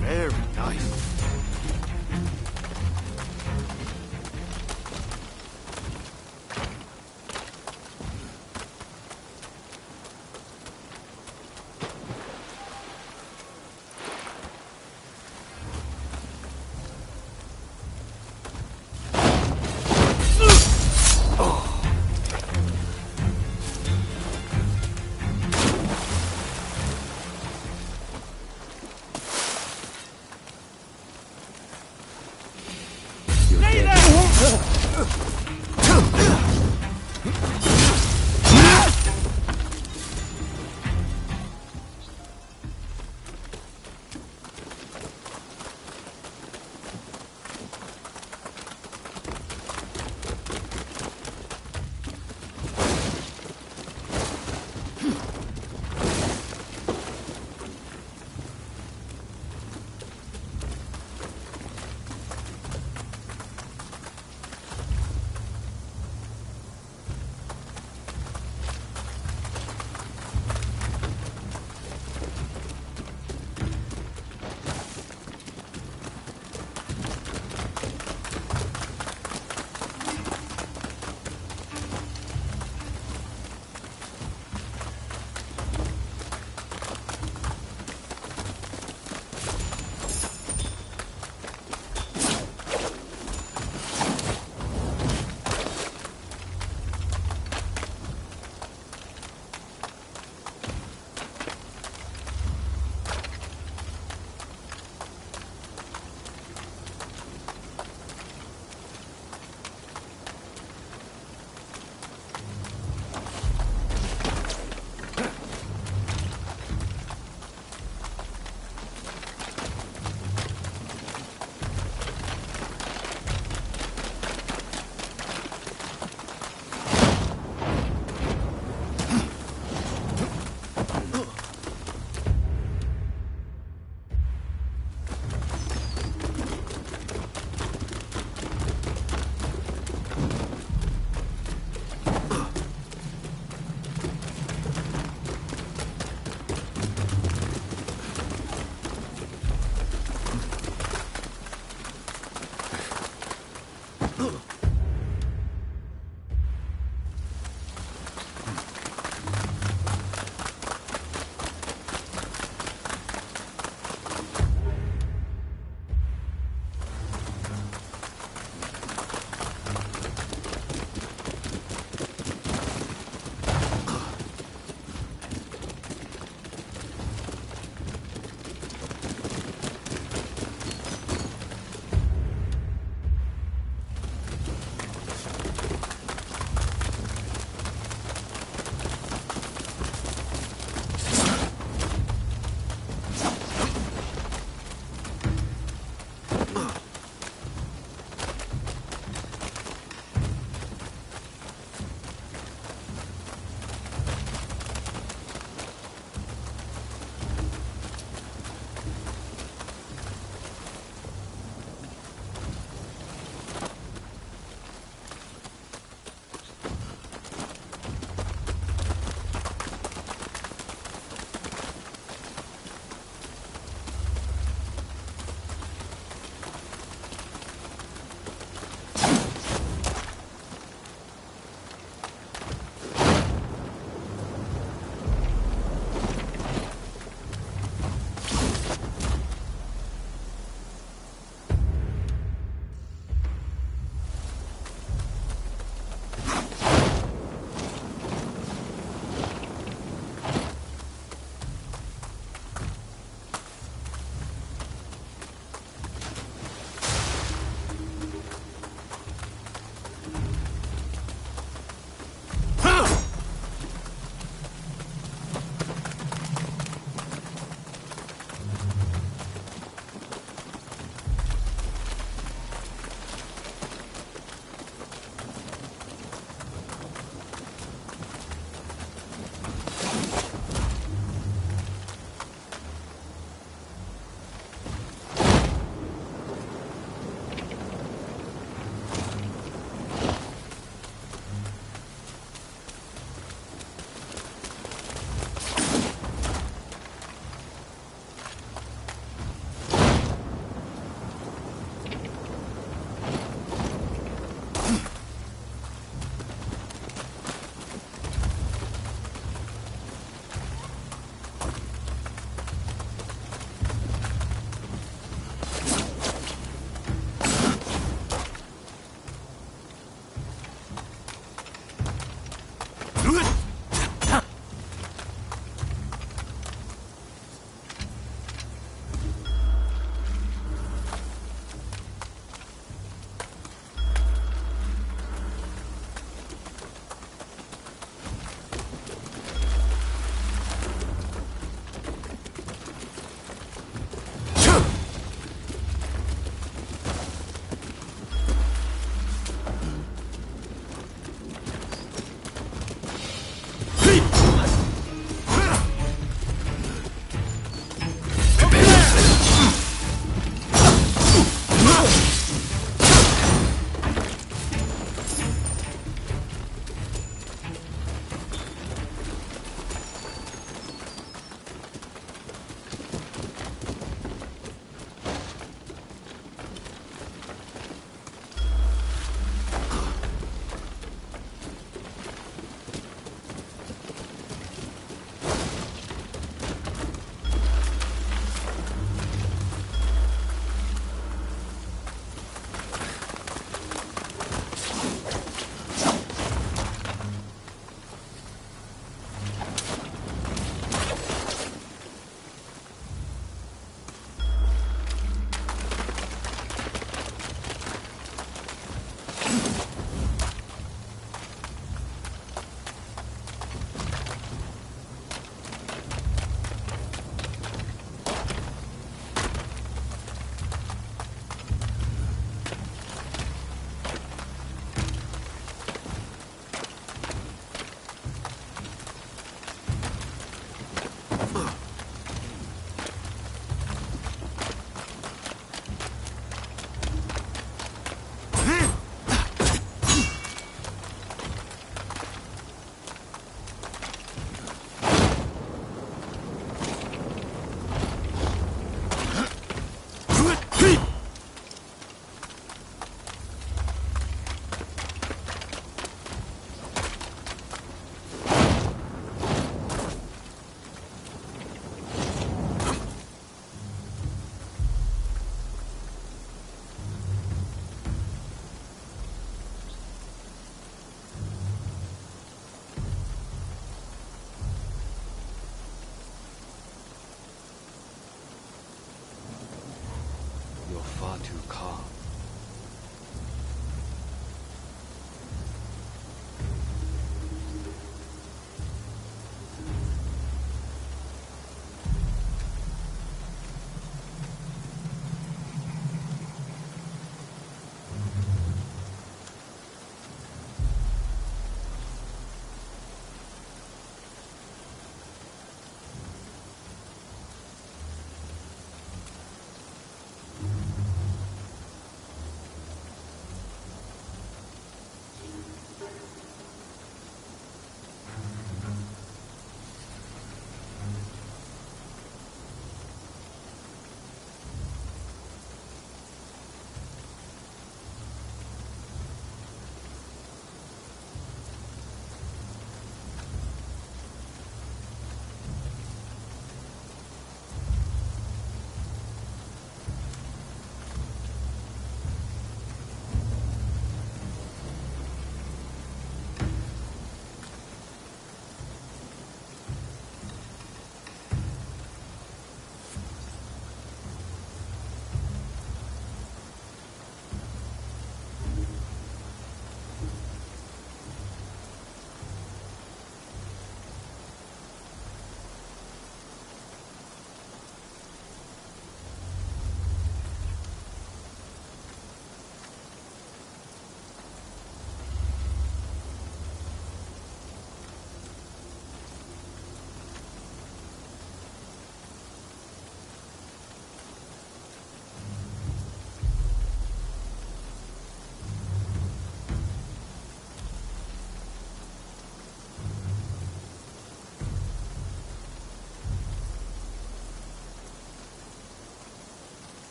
Very nice.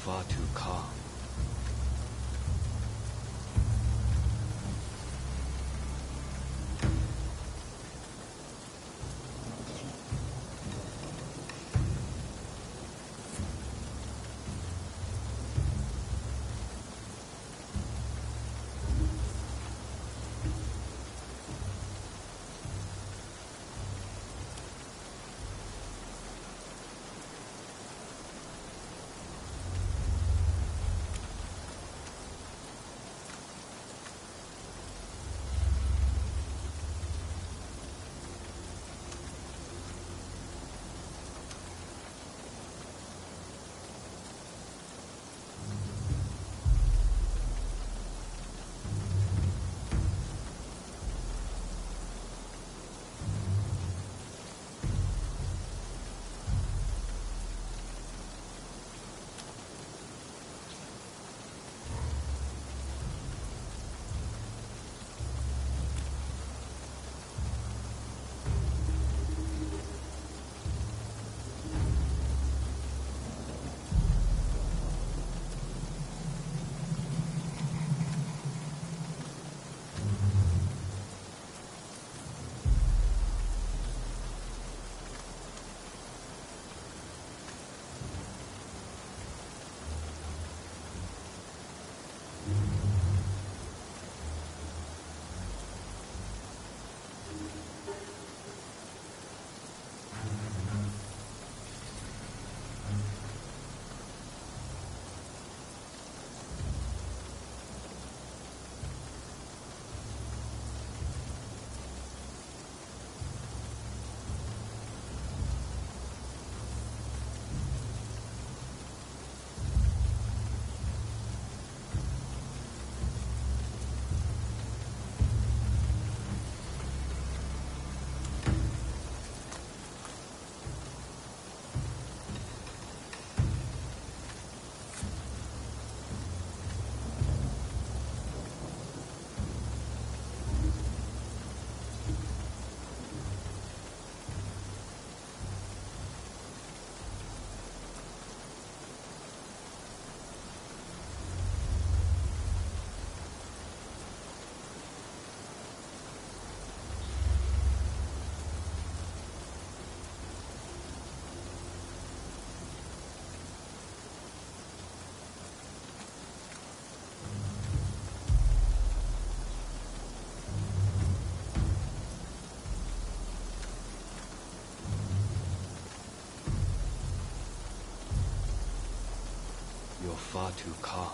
far too calm. You're far too calm.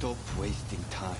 Stop wasting time.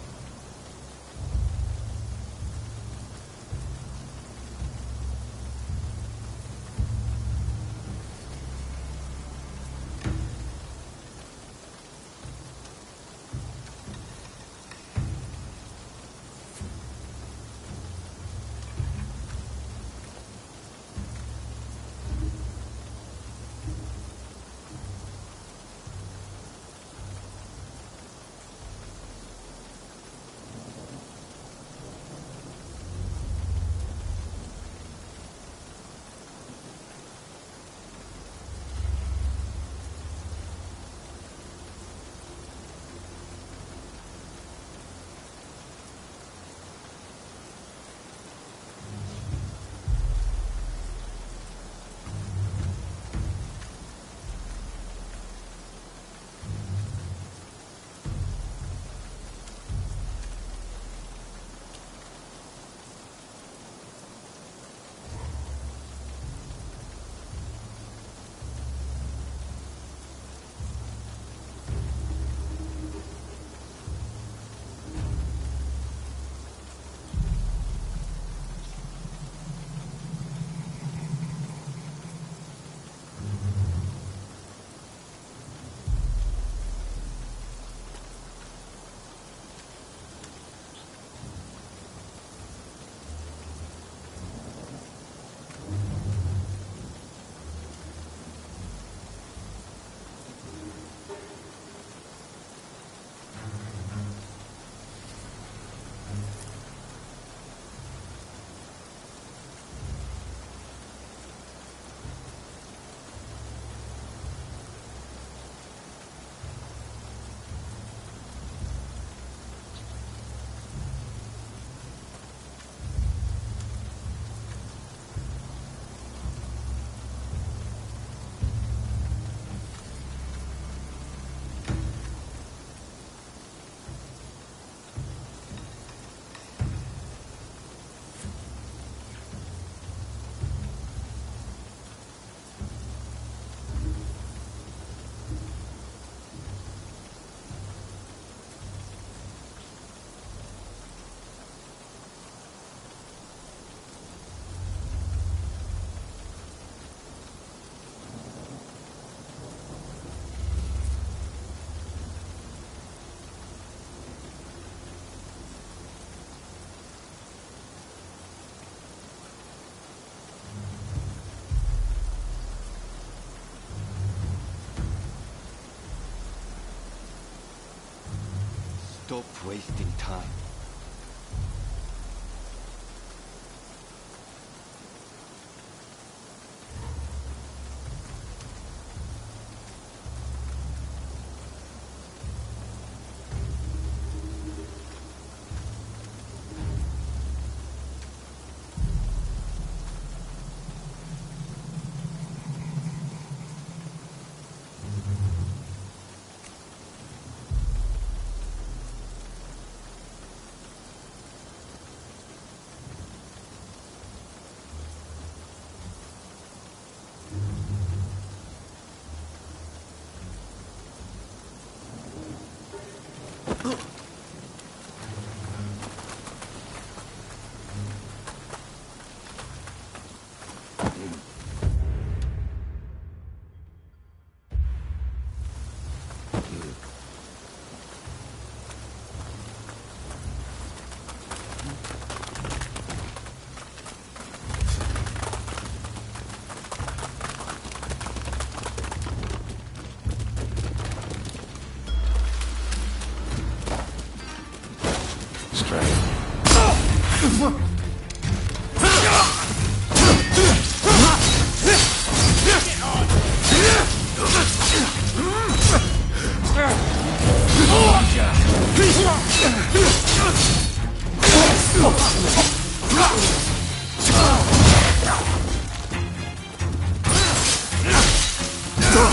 Stop wasting time.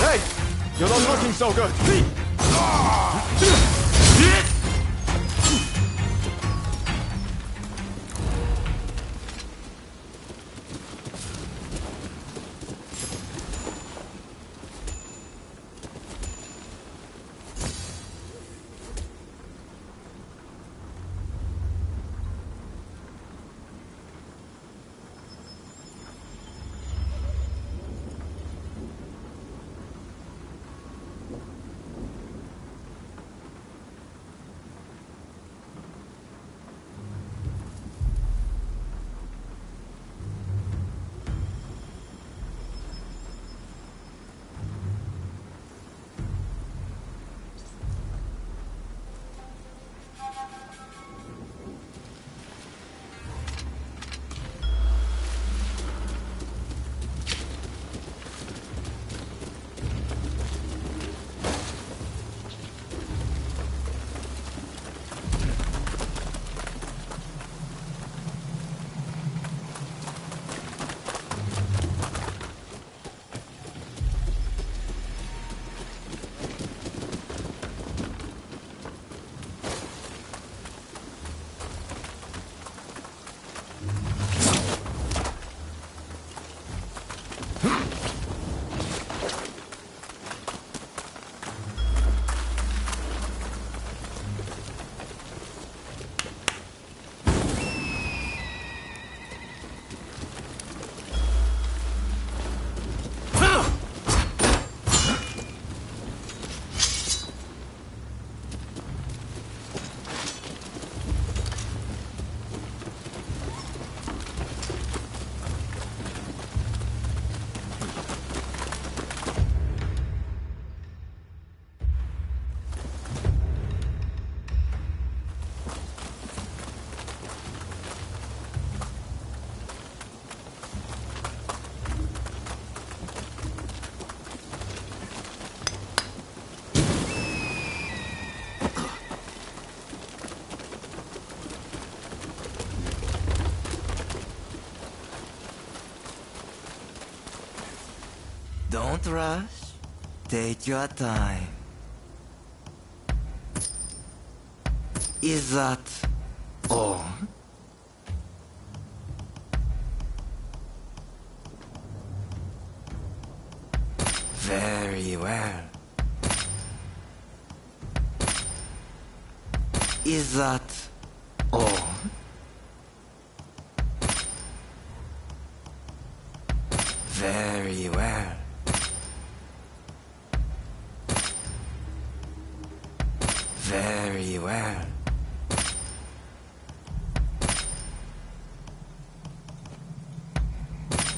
Hey! You're not looking so good! Don't rush. Take your time. Is that all? Very well. Is that all? Very well. Very well.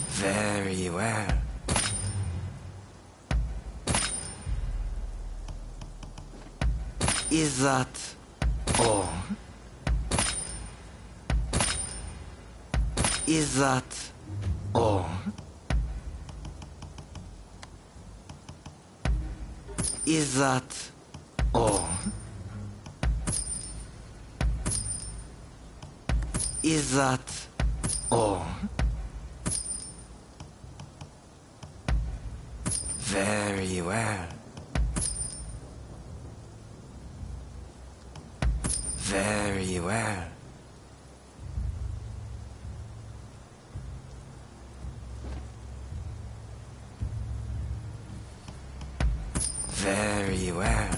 Very well. Is that all? Is that all? Is that all? Is that all? Very well. Very well. Very well.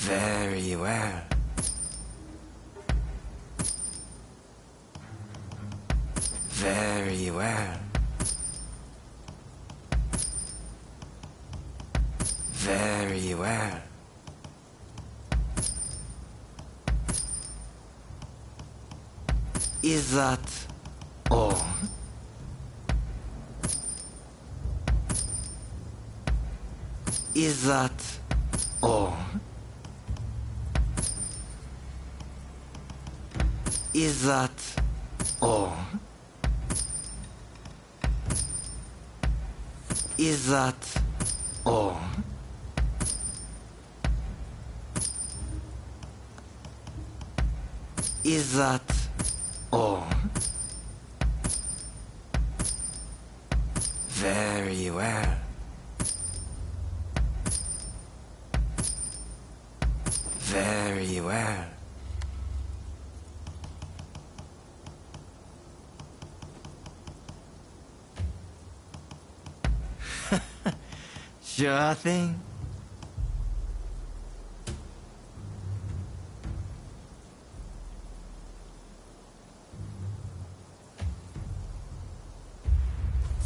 Very well. Very well. Very well. Is that all? Is that all? Is that all? Is that all? Is that all? Very well. Very well. Sure thing.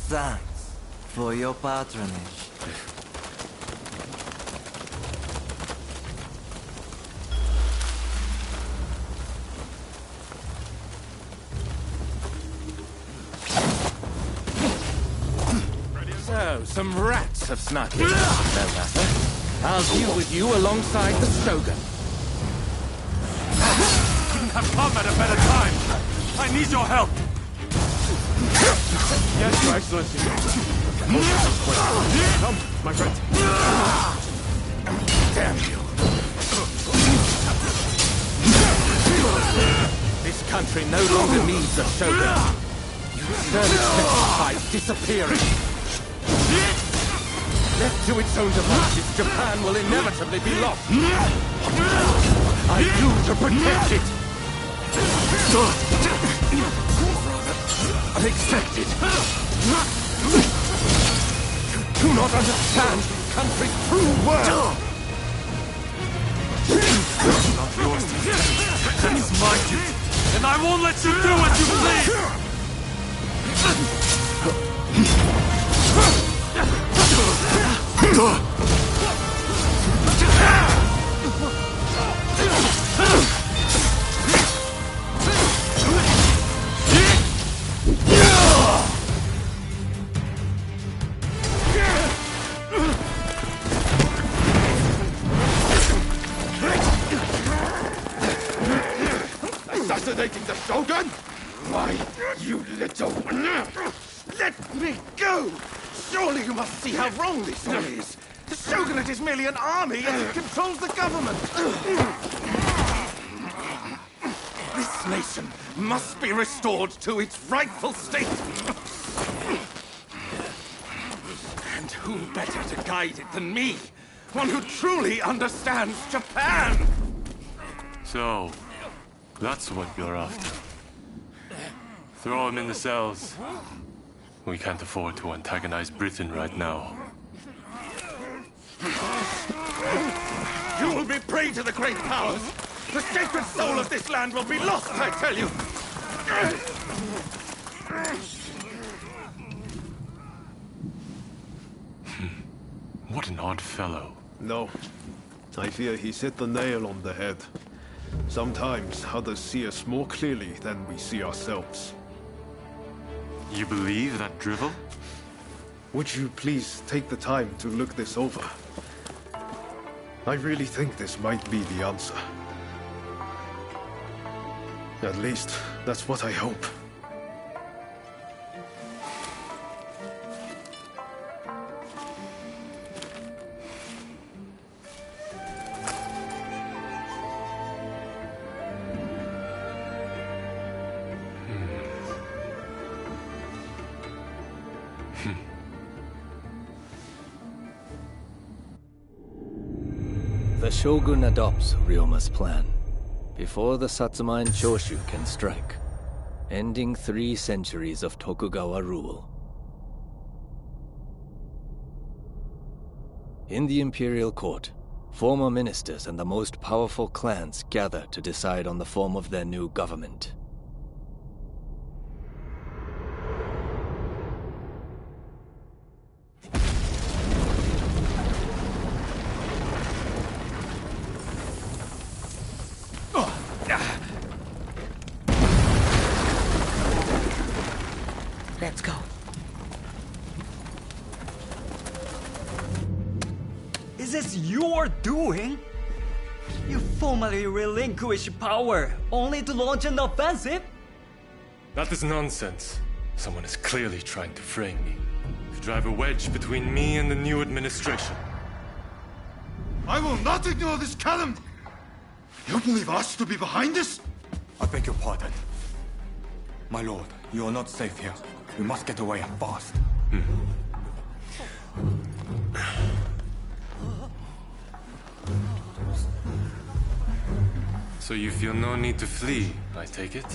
Thanks for your patronage. So, some rats have snuck in. No matter. I'll deal with you alongside the Stogan. Couldn't have come at a better time. I need your help. Yes, Your Excellency. Come, my friend. Damn you! This country no longer needs a shogun. You turn its people by disappearing. Left to its own devices, Japan will inevitably be lost. I do to protect it. Unexpected. You do not understand this country's true worth. It's not yours to take. That's my duty, and I won't let you do what you please! Assassinating the Shogun? Why, you little... Let me go! Surely you must see how wrong this all is. The Shogunate is merely an army, and it controls the government. This nation must be restored to its rightful state. And who better to guide it than me? One who truly understands Japan! So, that's what you're after. Throw him in the cells. We can't afford to antagonize Britain right now. You will be prey to the great powers! The sacred soul of this land will be lost, I tell you! What an odd fellow. No. I fear he's hit the nail on the head. Sometimes others see us more clearly than we see ourselves. You believe that drivel? Would you please take the time to look this over? I really think this might be the answer. At least, that's what I hope. The Shogun adopts Ryoma's plan before the Satsuma and Choshu can strike, ending 3 centuries of Tokugawa rule. In the imperial court, former ministers and the most powerful clans gather to decide on the form of their new government. Let's go. Is this your doing? You formally relinquish power, only to launch an offensive? That is nonsense. Someone is clearly trying to frame me. To drive a wedge between me and the new administration. I will not ignore this calumny! You believe us to be behind this? I beg your pardon. My lord, you are not safe here. We must get away fast. So you feel no need to flee, I take it?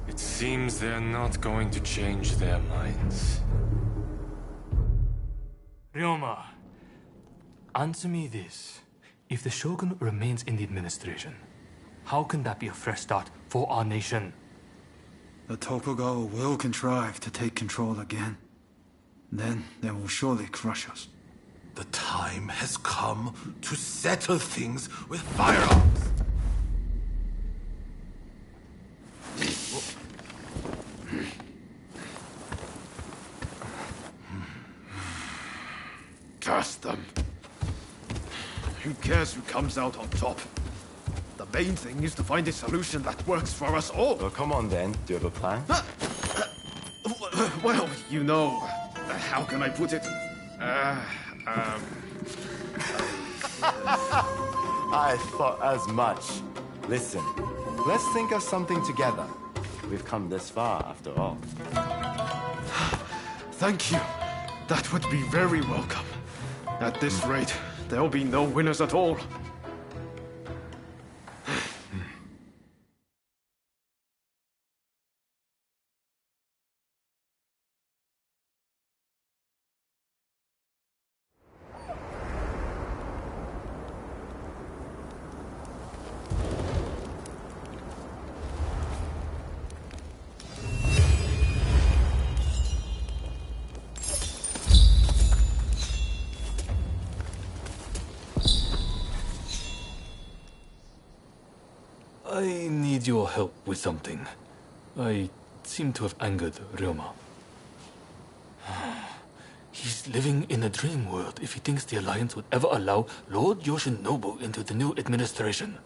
It seems they're not going to change their minds. Ryoma, answer me this. If the Shogun remains in the administration, how can that be a fresh start for our nation? The Tokugawa will contrive to take control again. Then they will surely crush us. The time has come to settle things with firearms. who cares who comes out on top? The main thing is to find a solution that works for us all. Well, come on then. Do you have a plan? Well, you know, how can I put it? I thought as much. Listen, let's think of something together. We've come this far, after all. Thank you. That would be very welcome. At this rate, there'll be no winners at all. I need your help with something. I seem to have angered Ryoma. He's living in a dream world if he thinks the Alliance would ever allow Lord Yoshinobu into the new administration.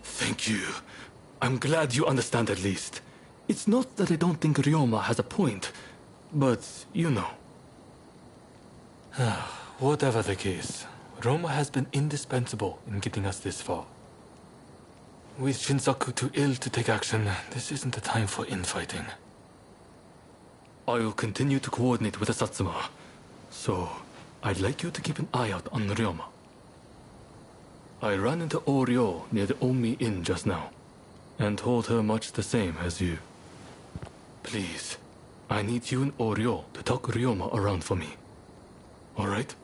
Thank you. I'm glad you understand at least. It's not that I don't think Ryoma has a point, but you know. Whatever the case, Ryoma has been indispensable in getting us this far. With Shinsaku too ill to take action, this isn't the time for infighting. I will continue to coordinate with the Satsuma, so I'd like you to keep an eye out on Ryoma. I ran into Oryo near the Omi Inn just now, and told her much the same as you. Please, I need you and Oryo to talk Ryoma around for me. All right?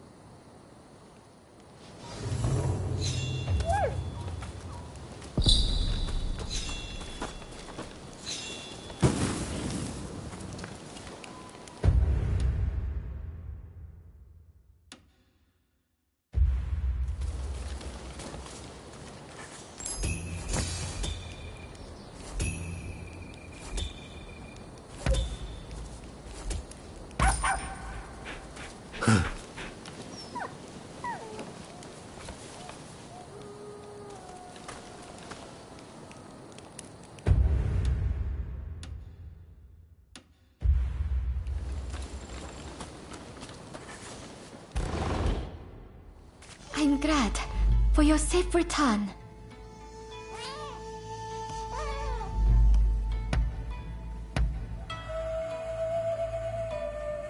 I'm glad for your safe return.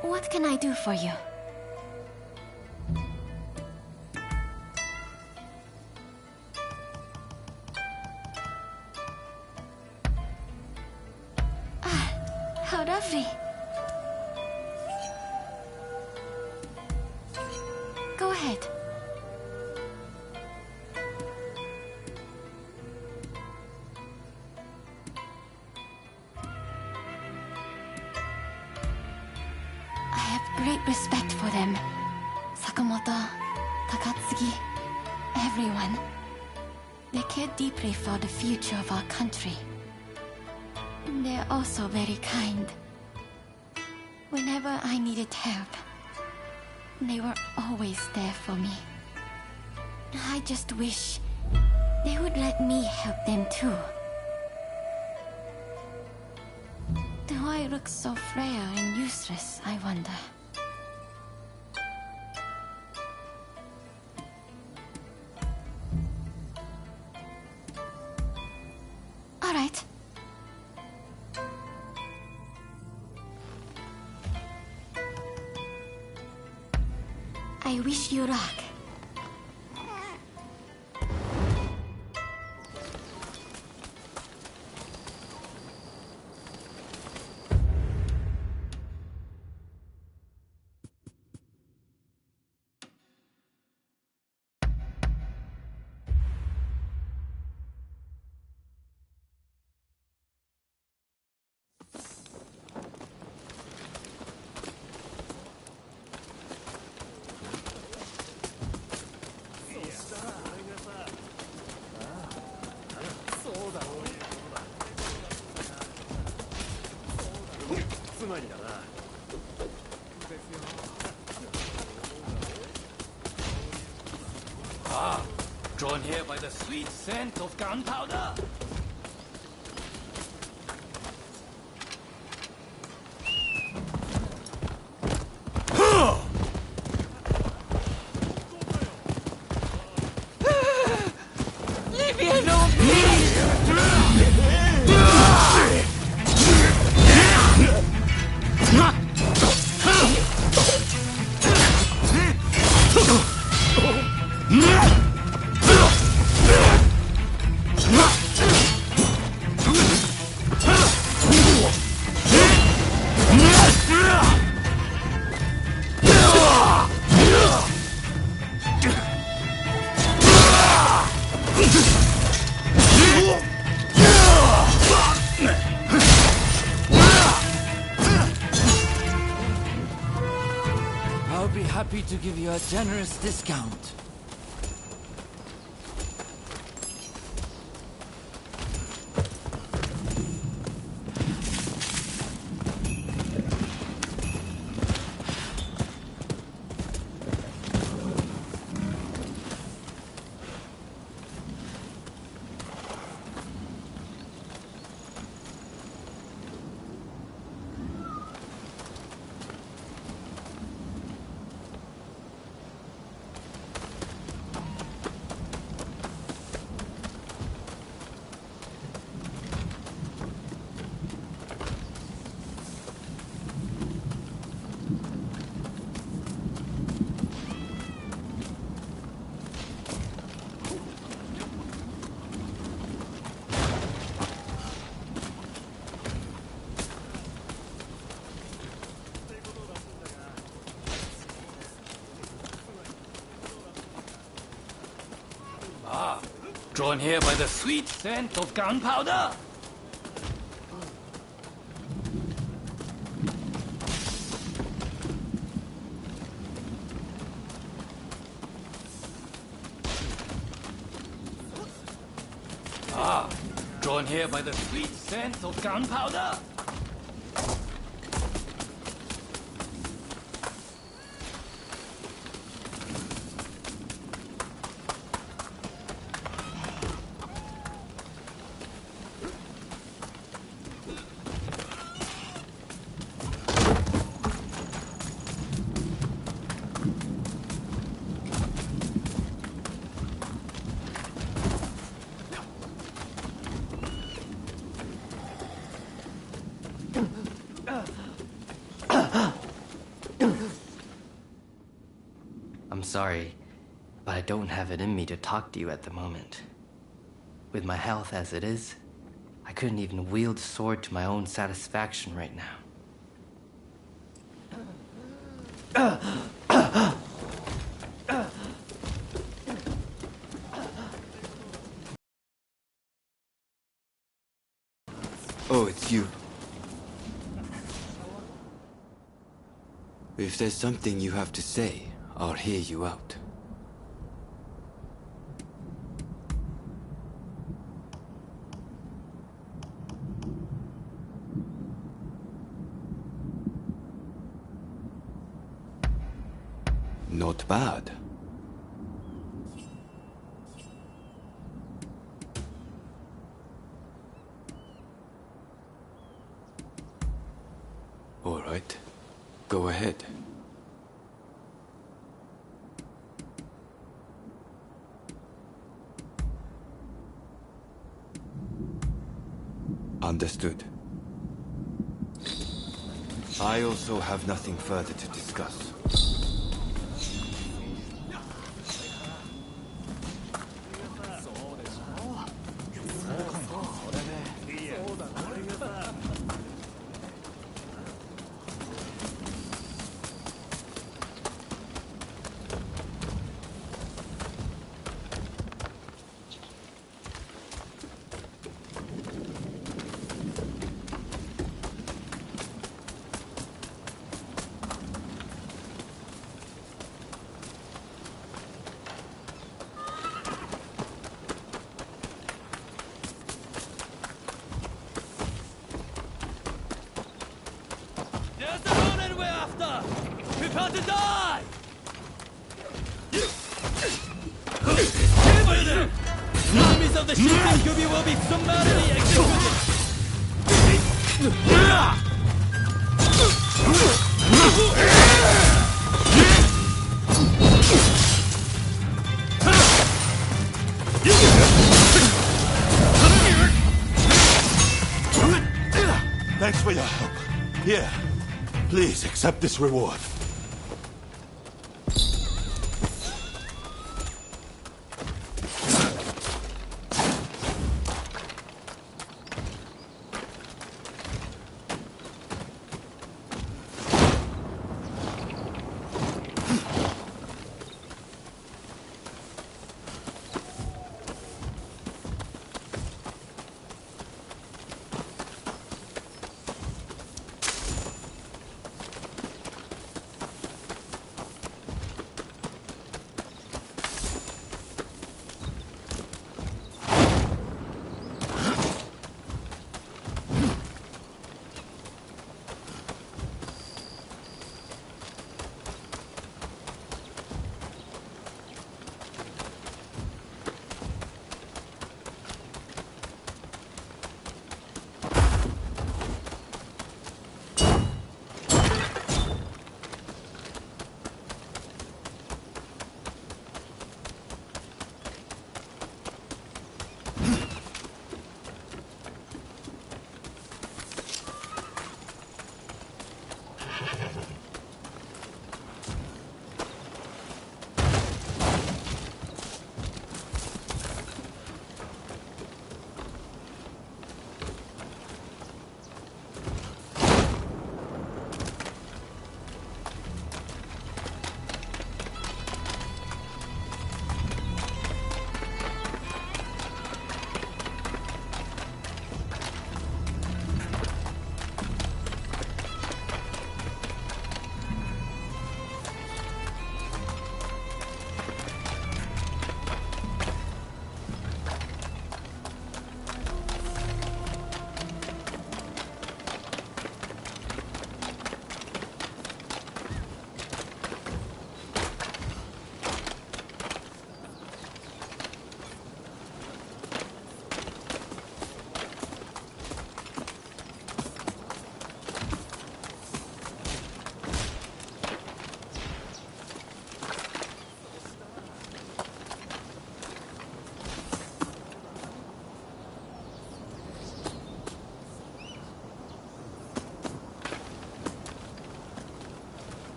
What can I do for you? Ah, how lovely. Go ahead. I have great respect for them. Sakamoto, Takatsugi, everyone. They care deeply for the future of our country. They're also very kind. Whenever I needed help, they were always there for me. I just wish they would let me help them too. Do I look so frail and useless, I wonder? All right. I wish you luck. 前にだな。Drawn here by the sweet scent of gunpowder. Leave me alone, please! I'll be happy to give you a generous discount. Drawn here by the sweet scent of gunpowder. Drawn here by the sweet scent of gunpowder. I'm sorry, but I don't have it in me to talk to you at the moment. With my health as it is, I couldn't even wield a sword to my own satisfaction right now. Oh, it's you. If there's something you have to say, I'll hear you out. Not bad. All right. Go ahead. Understood. I also have nothing further to discuss. Prepare to die! Enemies of the Shinsekyubi will be summarily executed! Thanks for your help. Here, please accept this reward.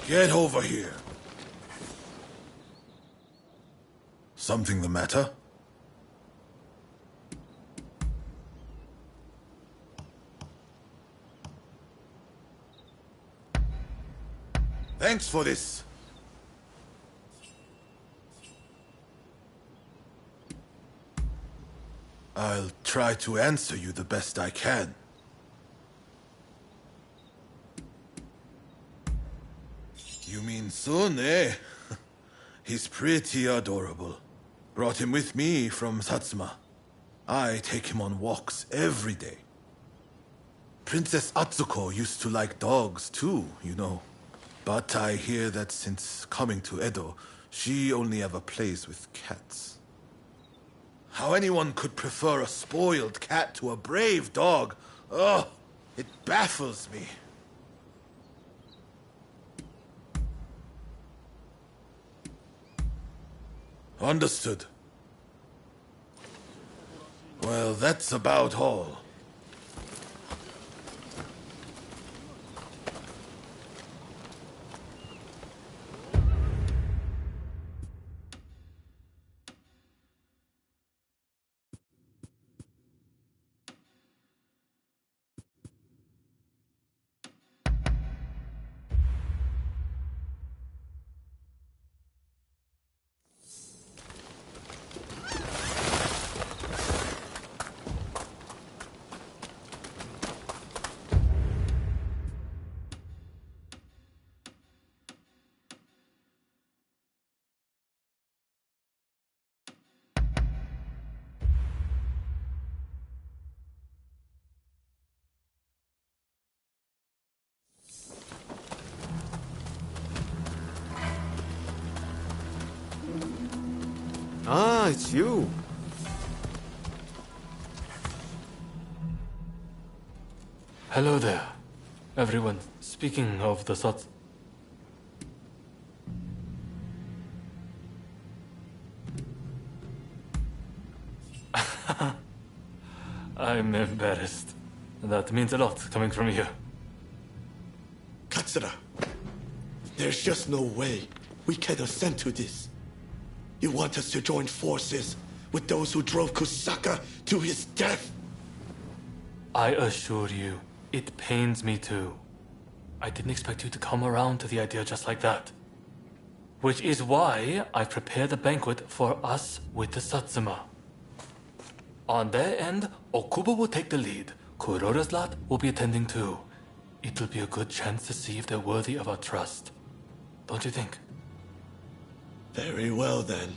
Get over here. Something the matter? Thanks for this. I'll try to answer you the best I can. You mean Sun, eh? He's pretty adorable. Brought him with me from Satsuma. I take him on walks every day. Princess Atsuko used to like dogs too, you know. But I hear that since coming to Edo, she only ever plays with cats. How anyone could prefer a spoiled cat to a brave dog, oh, it baffles me. Understood. Well, that's about all. Ah, it's you. Hello there, everyone. Speaking of the Sats... I'm embarrassed. That means a lot coming from you. Katsura, there's just no way we can assent to this. You want us to join forces with those who drove Kusaka to his death? I assure you, it pains me too. I didn't expect you to come around to the idea just like that. Which is why I prepared a banquet for us with the Satsuma. On their end, Okubo will take the lead. Kurora's lot will be attending too. It'll be a good chance to see if they're worthy of our trust. Don't you think? Very well then.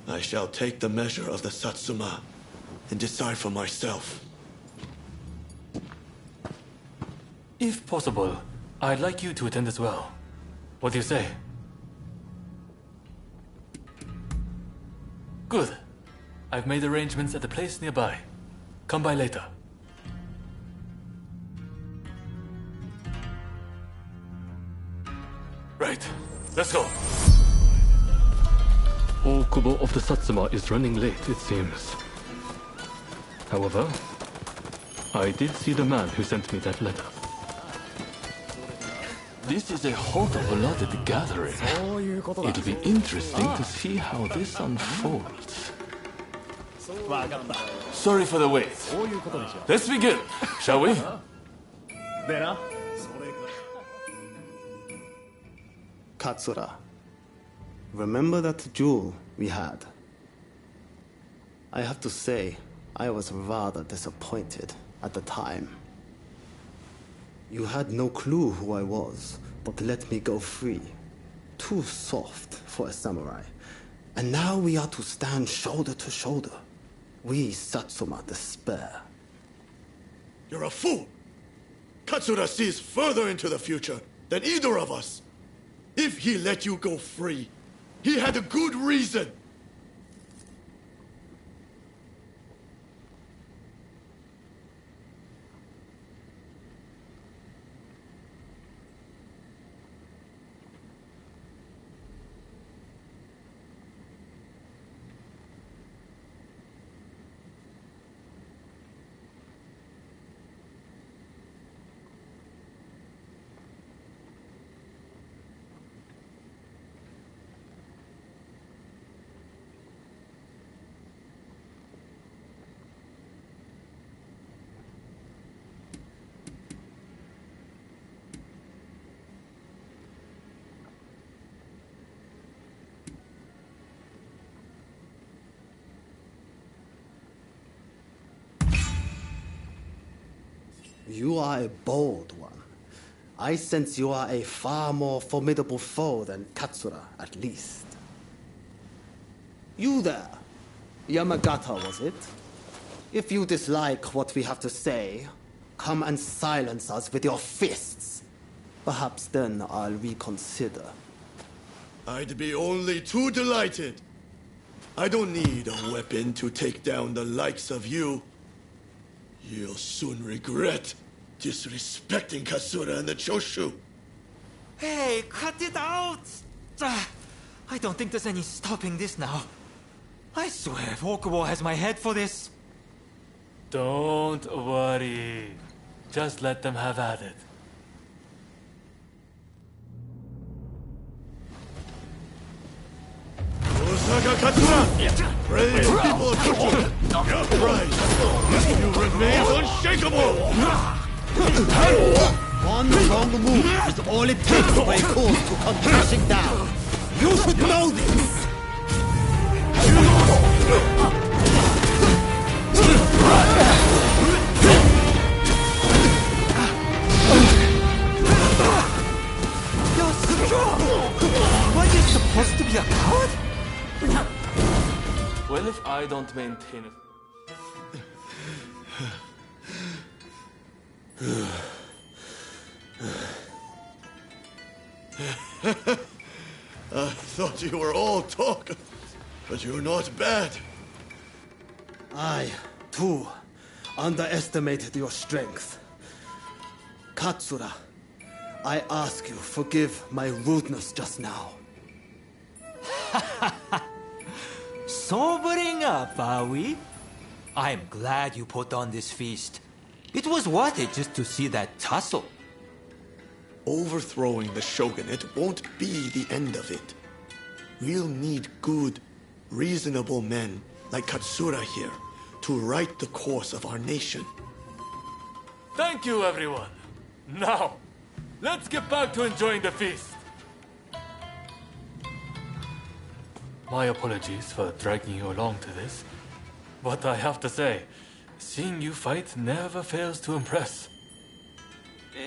I shall take the measure of the Satsuma and decide for myself. If possible, I'd like you to attend as well. What do you say? Good. I've made arrangements at the place nearby. Come by later. Right. Let's go. Okubo of the Satsuma is running late, it seems. However, I did see the man who sent me that letter. This is a hot-blooded gathering. It'll be interesting to see how this unfolds. Sorry for the wait. Let's begin, shall we? Katsura, remember that duel we had? I have to say, I was rather disappointed at the time. You had no clue who I was, but let me go free. Too soft for a samurai. And now we are to stand shoulder to shoulder. We Satsuma despair. You're a fool! Katsura sees further into the future than either of us. If he let you go free, he had a good reason. You are a bold one. I sense you are a far more formidable foe than Katsura, at least. You there, Yamagata, was it? If you dislike what we have to say, come and silence us with your fists. Perhaps then I'll reconsider. I'd be only too delighted. I don't need a weapon to take down the likes of you. You'll soon regret disrespecting Katsura and the Choshu. Hey, cut it out! I don't think there's any stopping this now. I swear, Okubo has my head for this. Don't worry. Just let them have at it. Osaka Katsura! Brave people of Tokyo! Your pride! You remain unshakable! One wrong move is all it takes for a cause to come crashing down. You should know this! You're strong! What, you're supposed to be a coward? Well, if I don't maintain it... I thought you were all talk, but you're not bad. I, too, underestimated your strength. Katsura, I ask you, forgive my rudeness just now. Sobering up, are we? I'm glad you put on this feast. It was worth it just to see that tussle. Overthrowing the shogunate won't be the end of it. We'll need good, reasonable men like Katsura here to right the course of our nation. Thank you, everyone. Now, let's get back to enjoying the feast. My apologies for dragging you along to this, but I have to say, seeing you fight never fails to impress.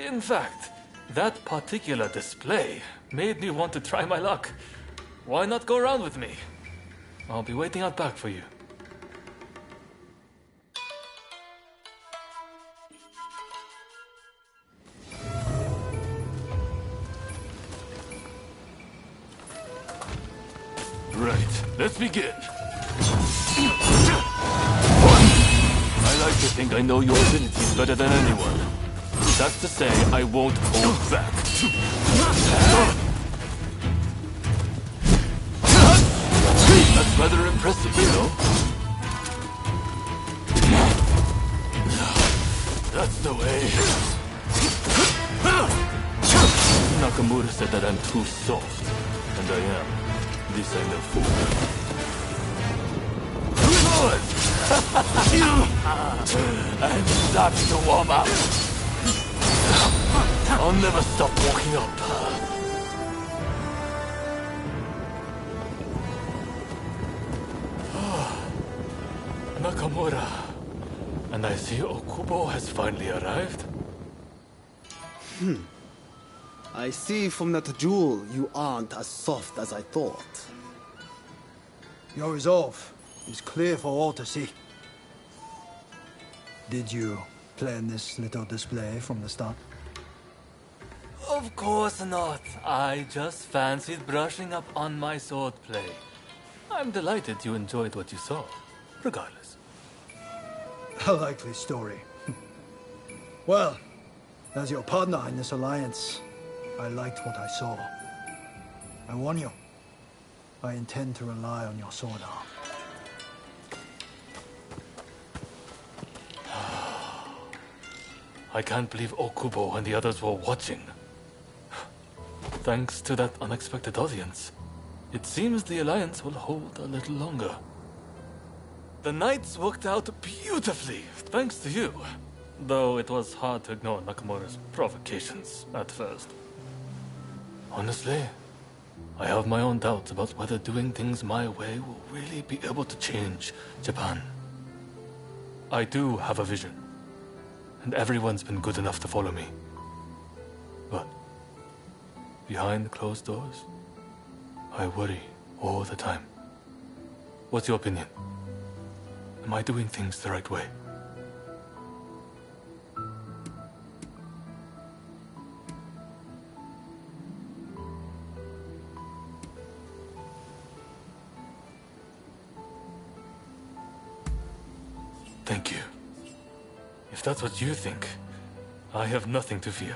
In fact, that particular display made me want to try my luck. Why not go around with me? I'll be waiting out back for you. Right, let's begin. I like to think I know your abilities better than anyone. That's to say, I won't hold back. That's rather impressive, you know? That's the way. Nakamura said that I'm too soft, and I am. This ain't no fool. Good! I'm starting to warm up. I'll never stop walking up. Nakamura. And I see Okubo has finally arrived. I see from that jewel you aren't as soft as I thought. Your resolve is clear for all to see. Did you plan this little display from the start? Of course not. I just fancied brushing up on my swordplay. I'm delighted you enjoyed what you saw, regardless. A likely story. Well, as your partner in this alliance, I liked what I saw. I warn you, I intend to rely on your sword arm. I can't believe Okubo and the others were watching. Thanks to that unexpected audience, it seems the alliance will hold a little longer. The nights worked out beautifully, thanks to you. Though it was hard to ignore Nakamura's provocations at first. Honestly, I have my own doubts about whether doing things my way will really be able to change Japan. I do have a vision, and everyone's been good enough to follow me. But behind closed doors, I worry all the time. What's your opinion? Am I doing things the right way? Thank you. If that's what you think, I have nothing to fear.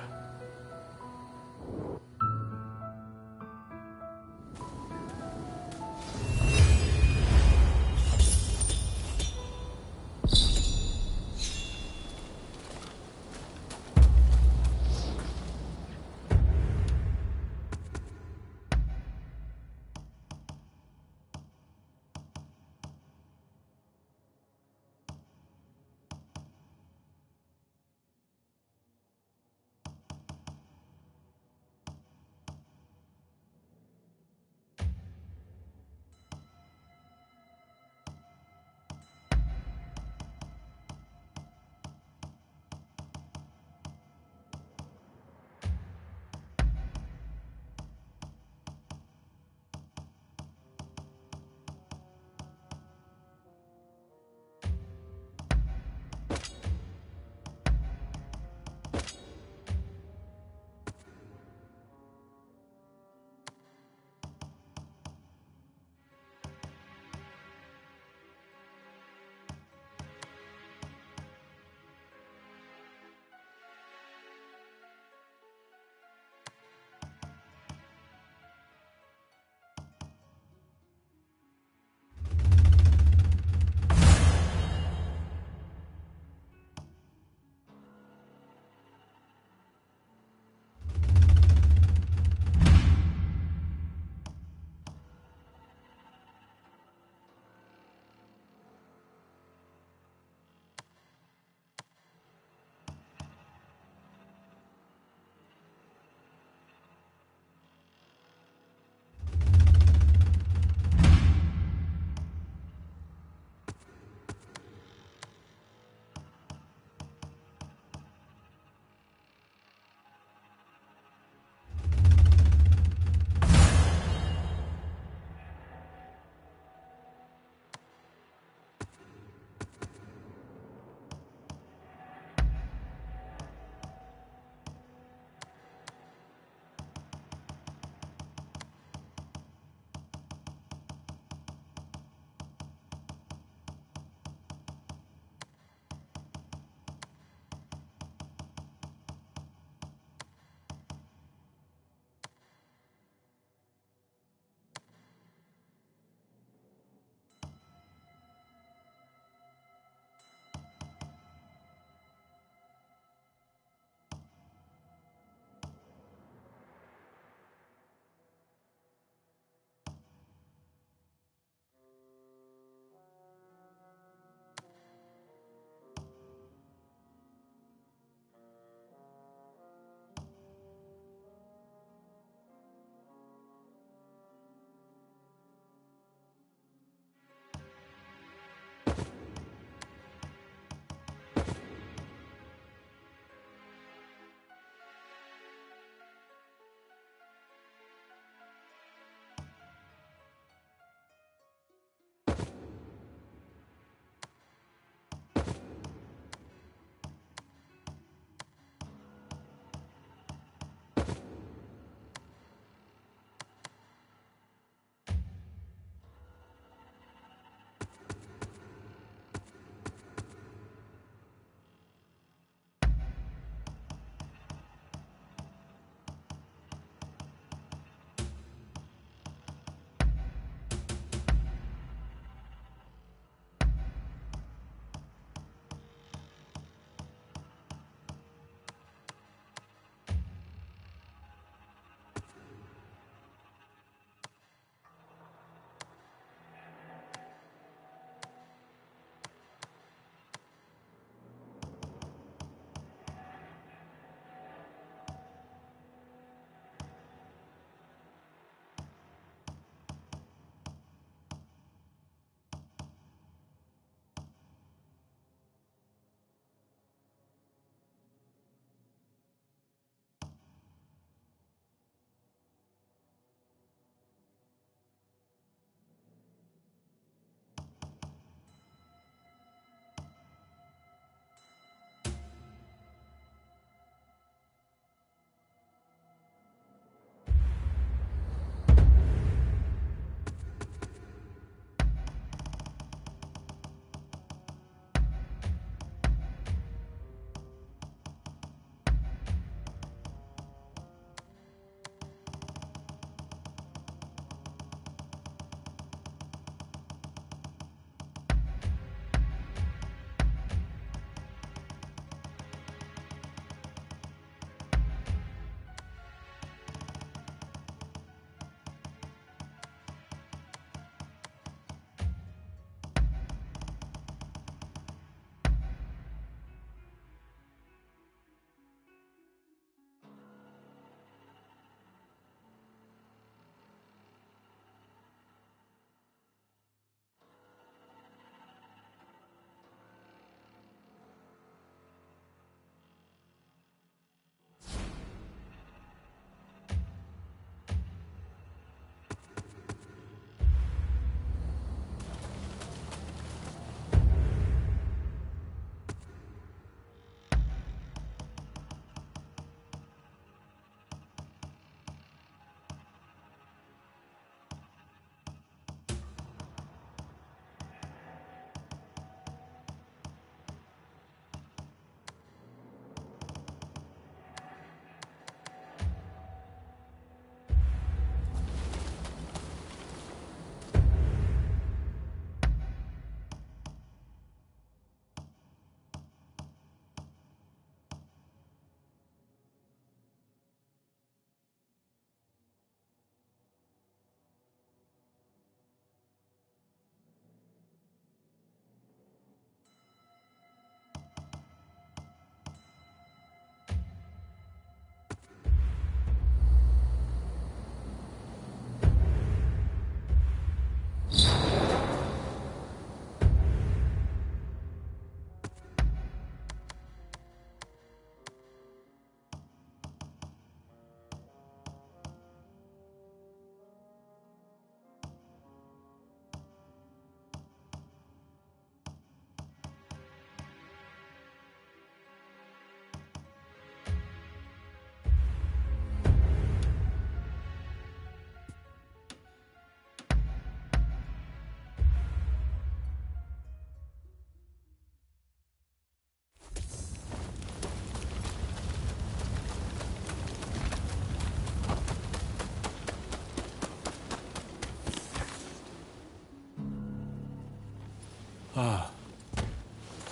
Ah,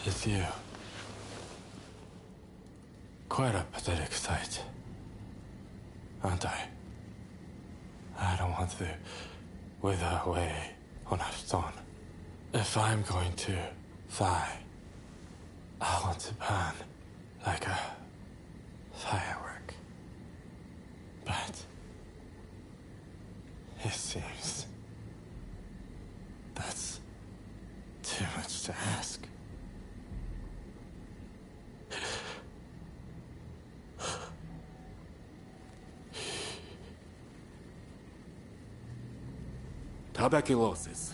it's you. Quite a pathetic sight, aren't I? I don't want to wither away on a stone. If I'm going to die, I want to burn like a firework. But it seems that's too much to ask. Tuberculosis.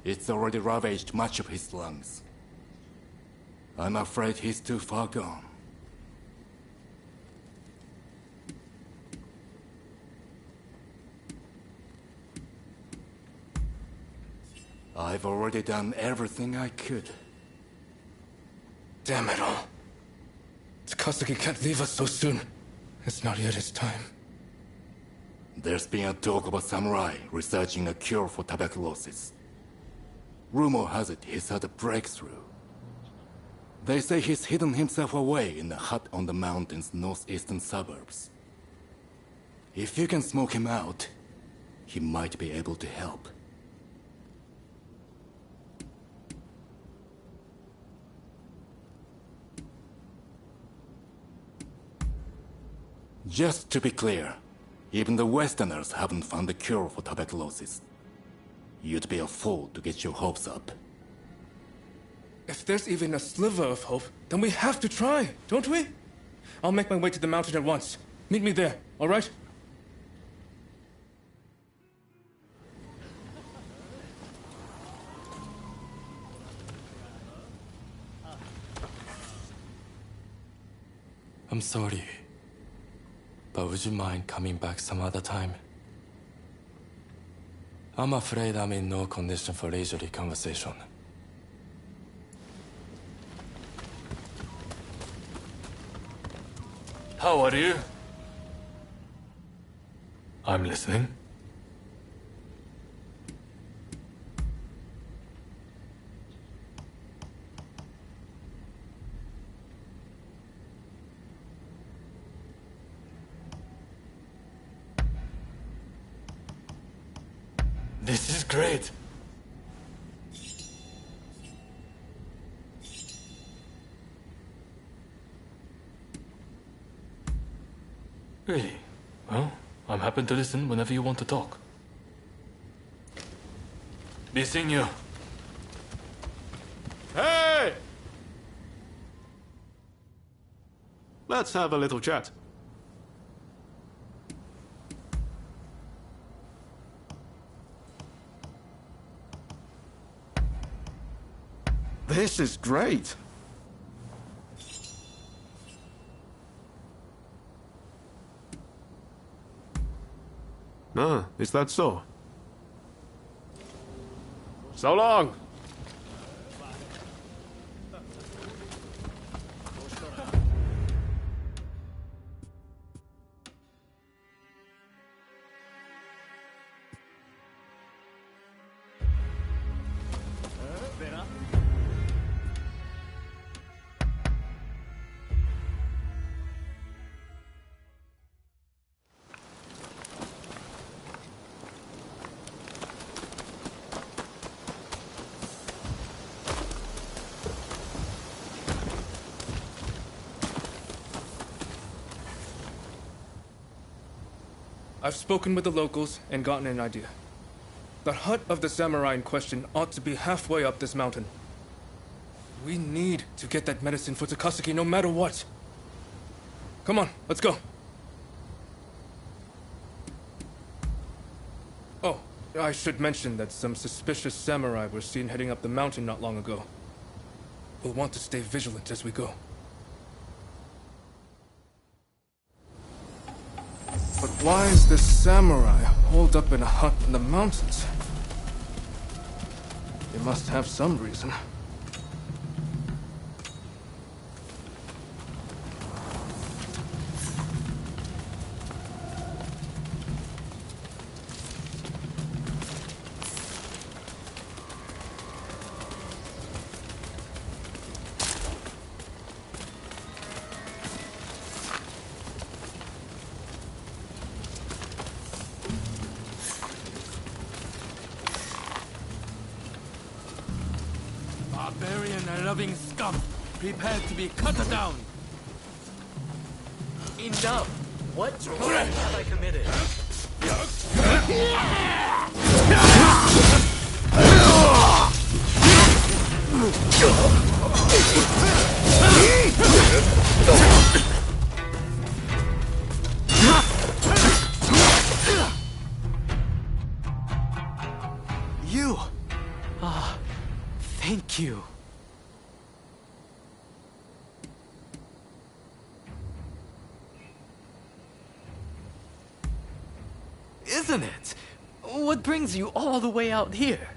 It's already ravaged much of his lungs. I'm afraid he's too far gone. I've already done everything I could. Damn it all. Takasugi can't leave us so soon. It's not yet his time. There's been a talk of a samurai researching a cure for tuberculosis. Rumor has it he's had a breakthrough. They say he's hidden himself away in a hut on the mountain's northeastern suburbs. If you can smoke him out, he might be able to help. Just to be clear, even the Westerners haven't found a cure for tuberculosis. You'd be a fool to get your hopes up. If there's even a sliver of hope, then we have to try, don't we? I'll make my way to the mountain at once. Meet me there, all right? I'm sorry, but would you mind coming back some other time? I'm afraid I'm in no condition for leisurely conversation. How are you? I'm listening. This is great. Really? Well, I'm happy to listen whenever you want to talk. Be seeing you. Hey! Let's have a little chat. This is great. Ah, is that so? So long! I've spoken with the locals and gotten an idea. The hut of the samurai in question ought to be halfway up this mountain. We need to get that medicine for Takasugi no matter what. Come on, let's go. Oh, I should mention that some suspicious samurai were seen heading up the mountain not long ago. We'll want to stay vigilant as we go. But why is this samurai holed up in a hut in the mountains? They must have some reason. blood-loving scum, prepare to be cut down. Enough! What crime have I committed? You! Ah, thank you. Isn't it? What brings you all the way out here?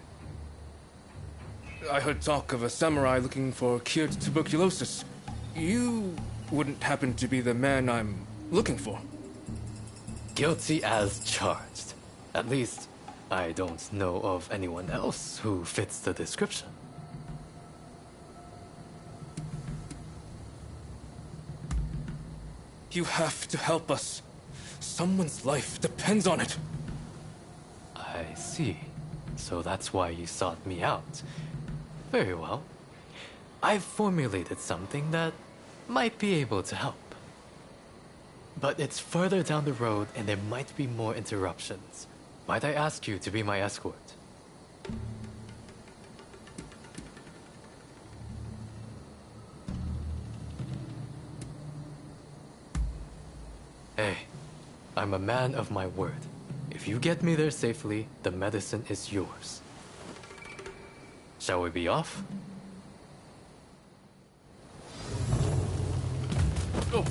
I heard talk of a samurai looking for cured tuberculosis. You wouldn't happen to be the man I'm looking for. Guilty as charged. At least, I don't know of anyone else who fits the description. You have to help us. Someone's life depends on it. I see. So that's why you sought me out. Very well. I've formulated something that might be able to help. But it's further down the road and there might be more interruptions. Might I ask you to be my escort? Hey, I'm a man of my word. If you get me there safely, the medicine is yours. Shall we be off? Oh.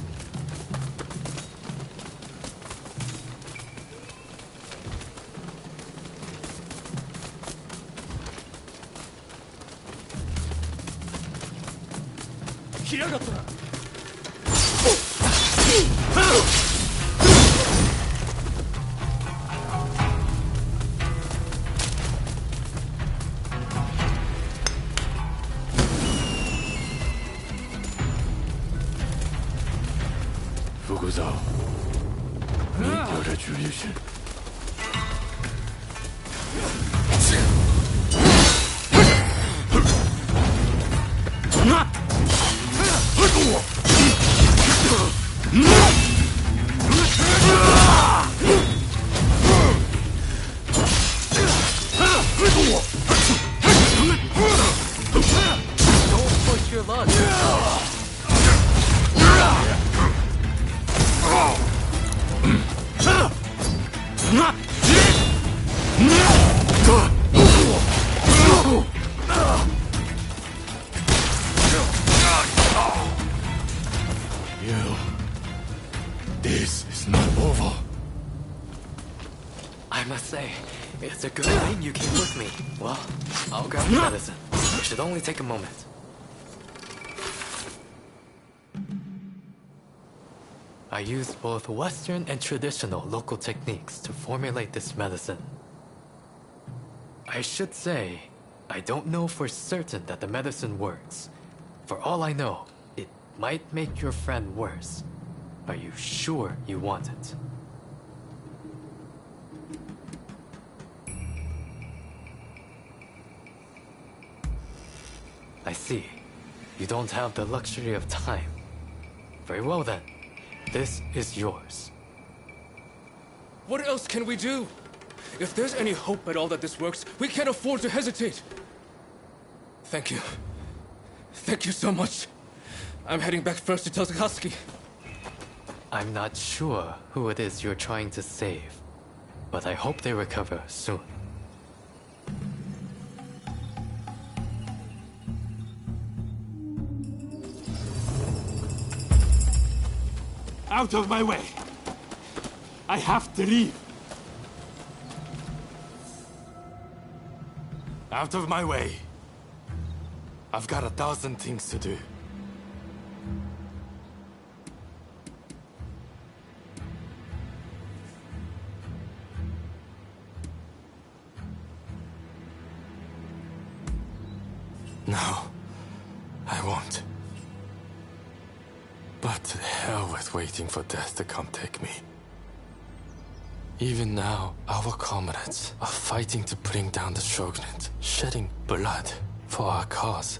Fukuzawa, meet your retribution. Don't push your luck. This is not over. I must say, it's a good thing you came with me. Well, I'll grab the medicine. It should only take a moment. I used both Western and traditional local techniques to formulate this medicine. I should say, I don't know for certain that the medicine works. For all I know, it might make your friend worse. Are you sure you want it? I see. You don't have the luxury of time. Very well then. This is yours. What else can we do? If there's any hope at all that this works, we can't afford to hesitate. Thank you. Thank you so much. I'm heading back first to tell Takashi. I'm not sure who it is you're trying to save, but I hope they recover soon. Out of my way! I have to leave! Out of my way. I've got 1,000 things to do. No, I won't. But to hell with waiting for death to come take me. Even now, our comrades are fighting to bring down the shogunate, shedding blood for our cause.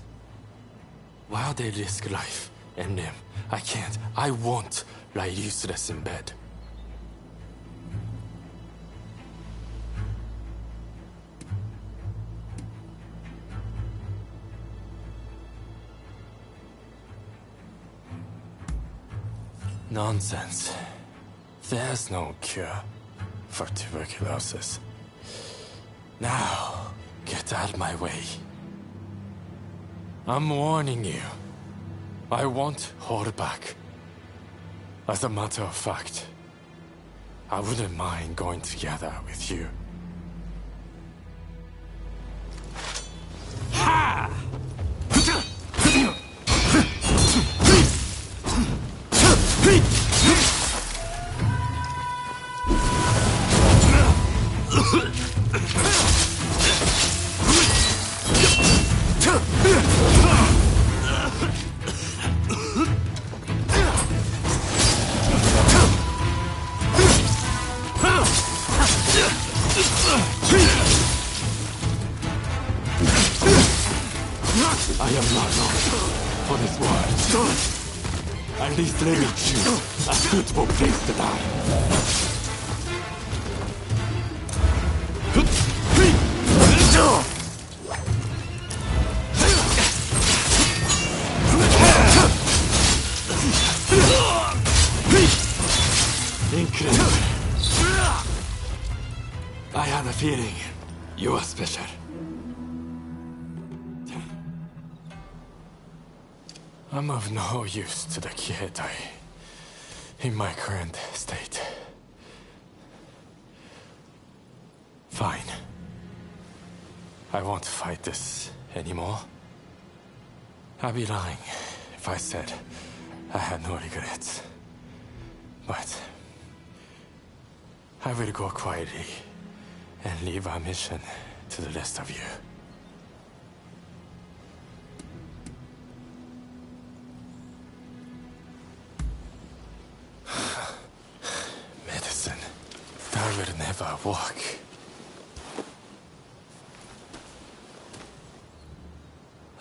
While they risk life and limb, I can't, I won't lie useless in bed. Nonsense. There's no cure for tuberculosis. Now, get out of my way. I'm warning you. I won't hold back. As a matter of fact, I wouldn't mind going together with you. Ha! I am not long for this world. At least let me choose a suitable place to die. Incredible. I have a feeling you are special. I'm of no use to the Kietai in my current state. Fine. I won't fight this anymore. I'd be lying if I said I had no regrets. But I will go quietly and leave our mission to the rest of you. Medicine. That will never work.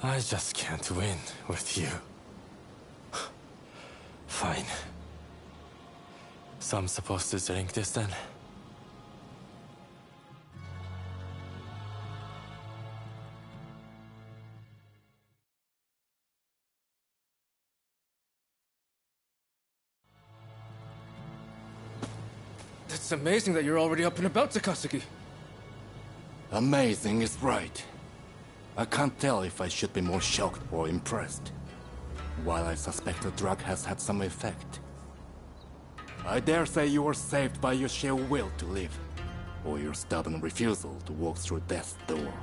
I just can't win with you. Fine. So I'm supposed to drink this then? It's amazing that you're already up and about, Takasugi. Amazing is right. I can't tell if I should be more shocked or impressed. While I suspect the drug has had some effect, I dare say you were saved by your sheer will to live, or your stubborn refusal to walk through death's door.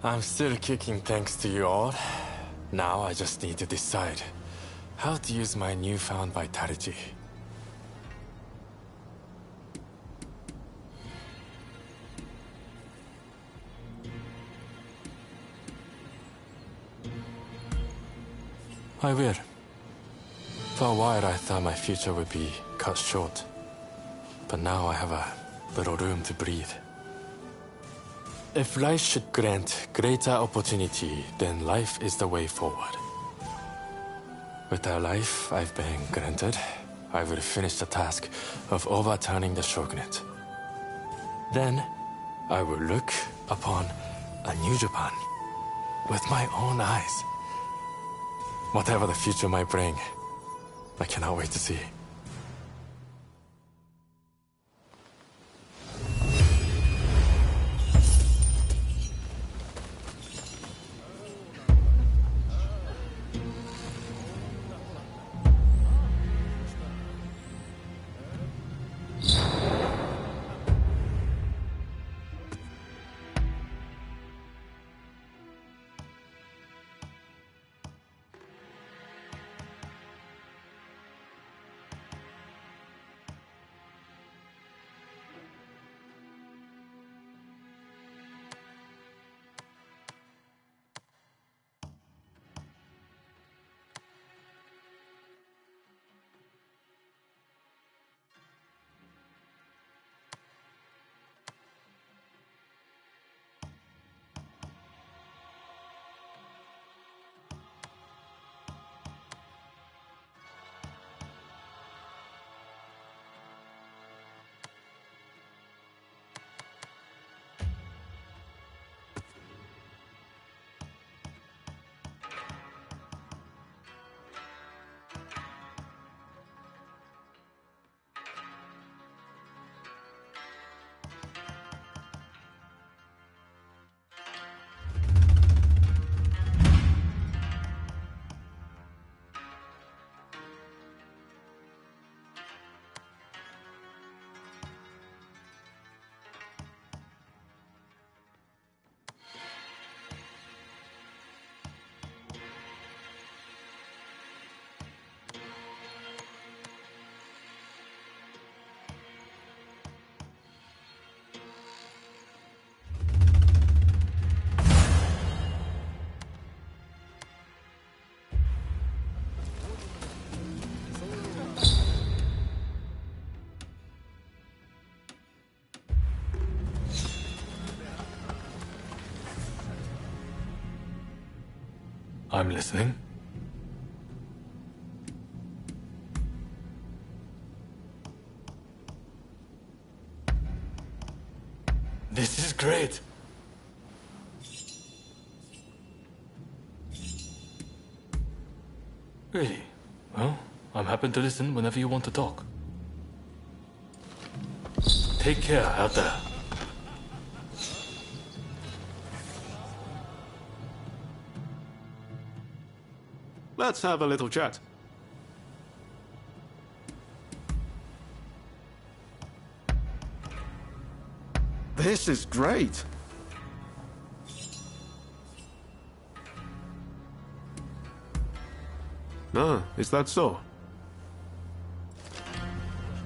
I'm still kicking thanks to you all. Now I just need to decide how to use my newfound vitality. I will. For a while I thought my future would be cut short. But now I have a little room to breathe. If life should grant greater opportunity, then life is the way forward. With the life I've been granted, I will finish the task of overturning the shogunate. Then, I will look upon a new Japan with my own eyes. Whatever the future might bring, I cannot wait to see. I'm listening. This is great. Really? Well, I'm happy to listen whenever you want to talk. Take care out there. Let's have a little chat. This is great. Ah, is that so?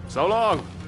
So long!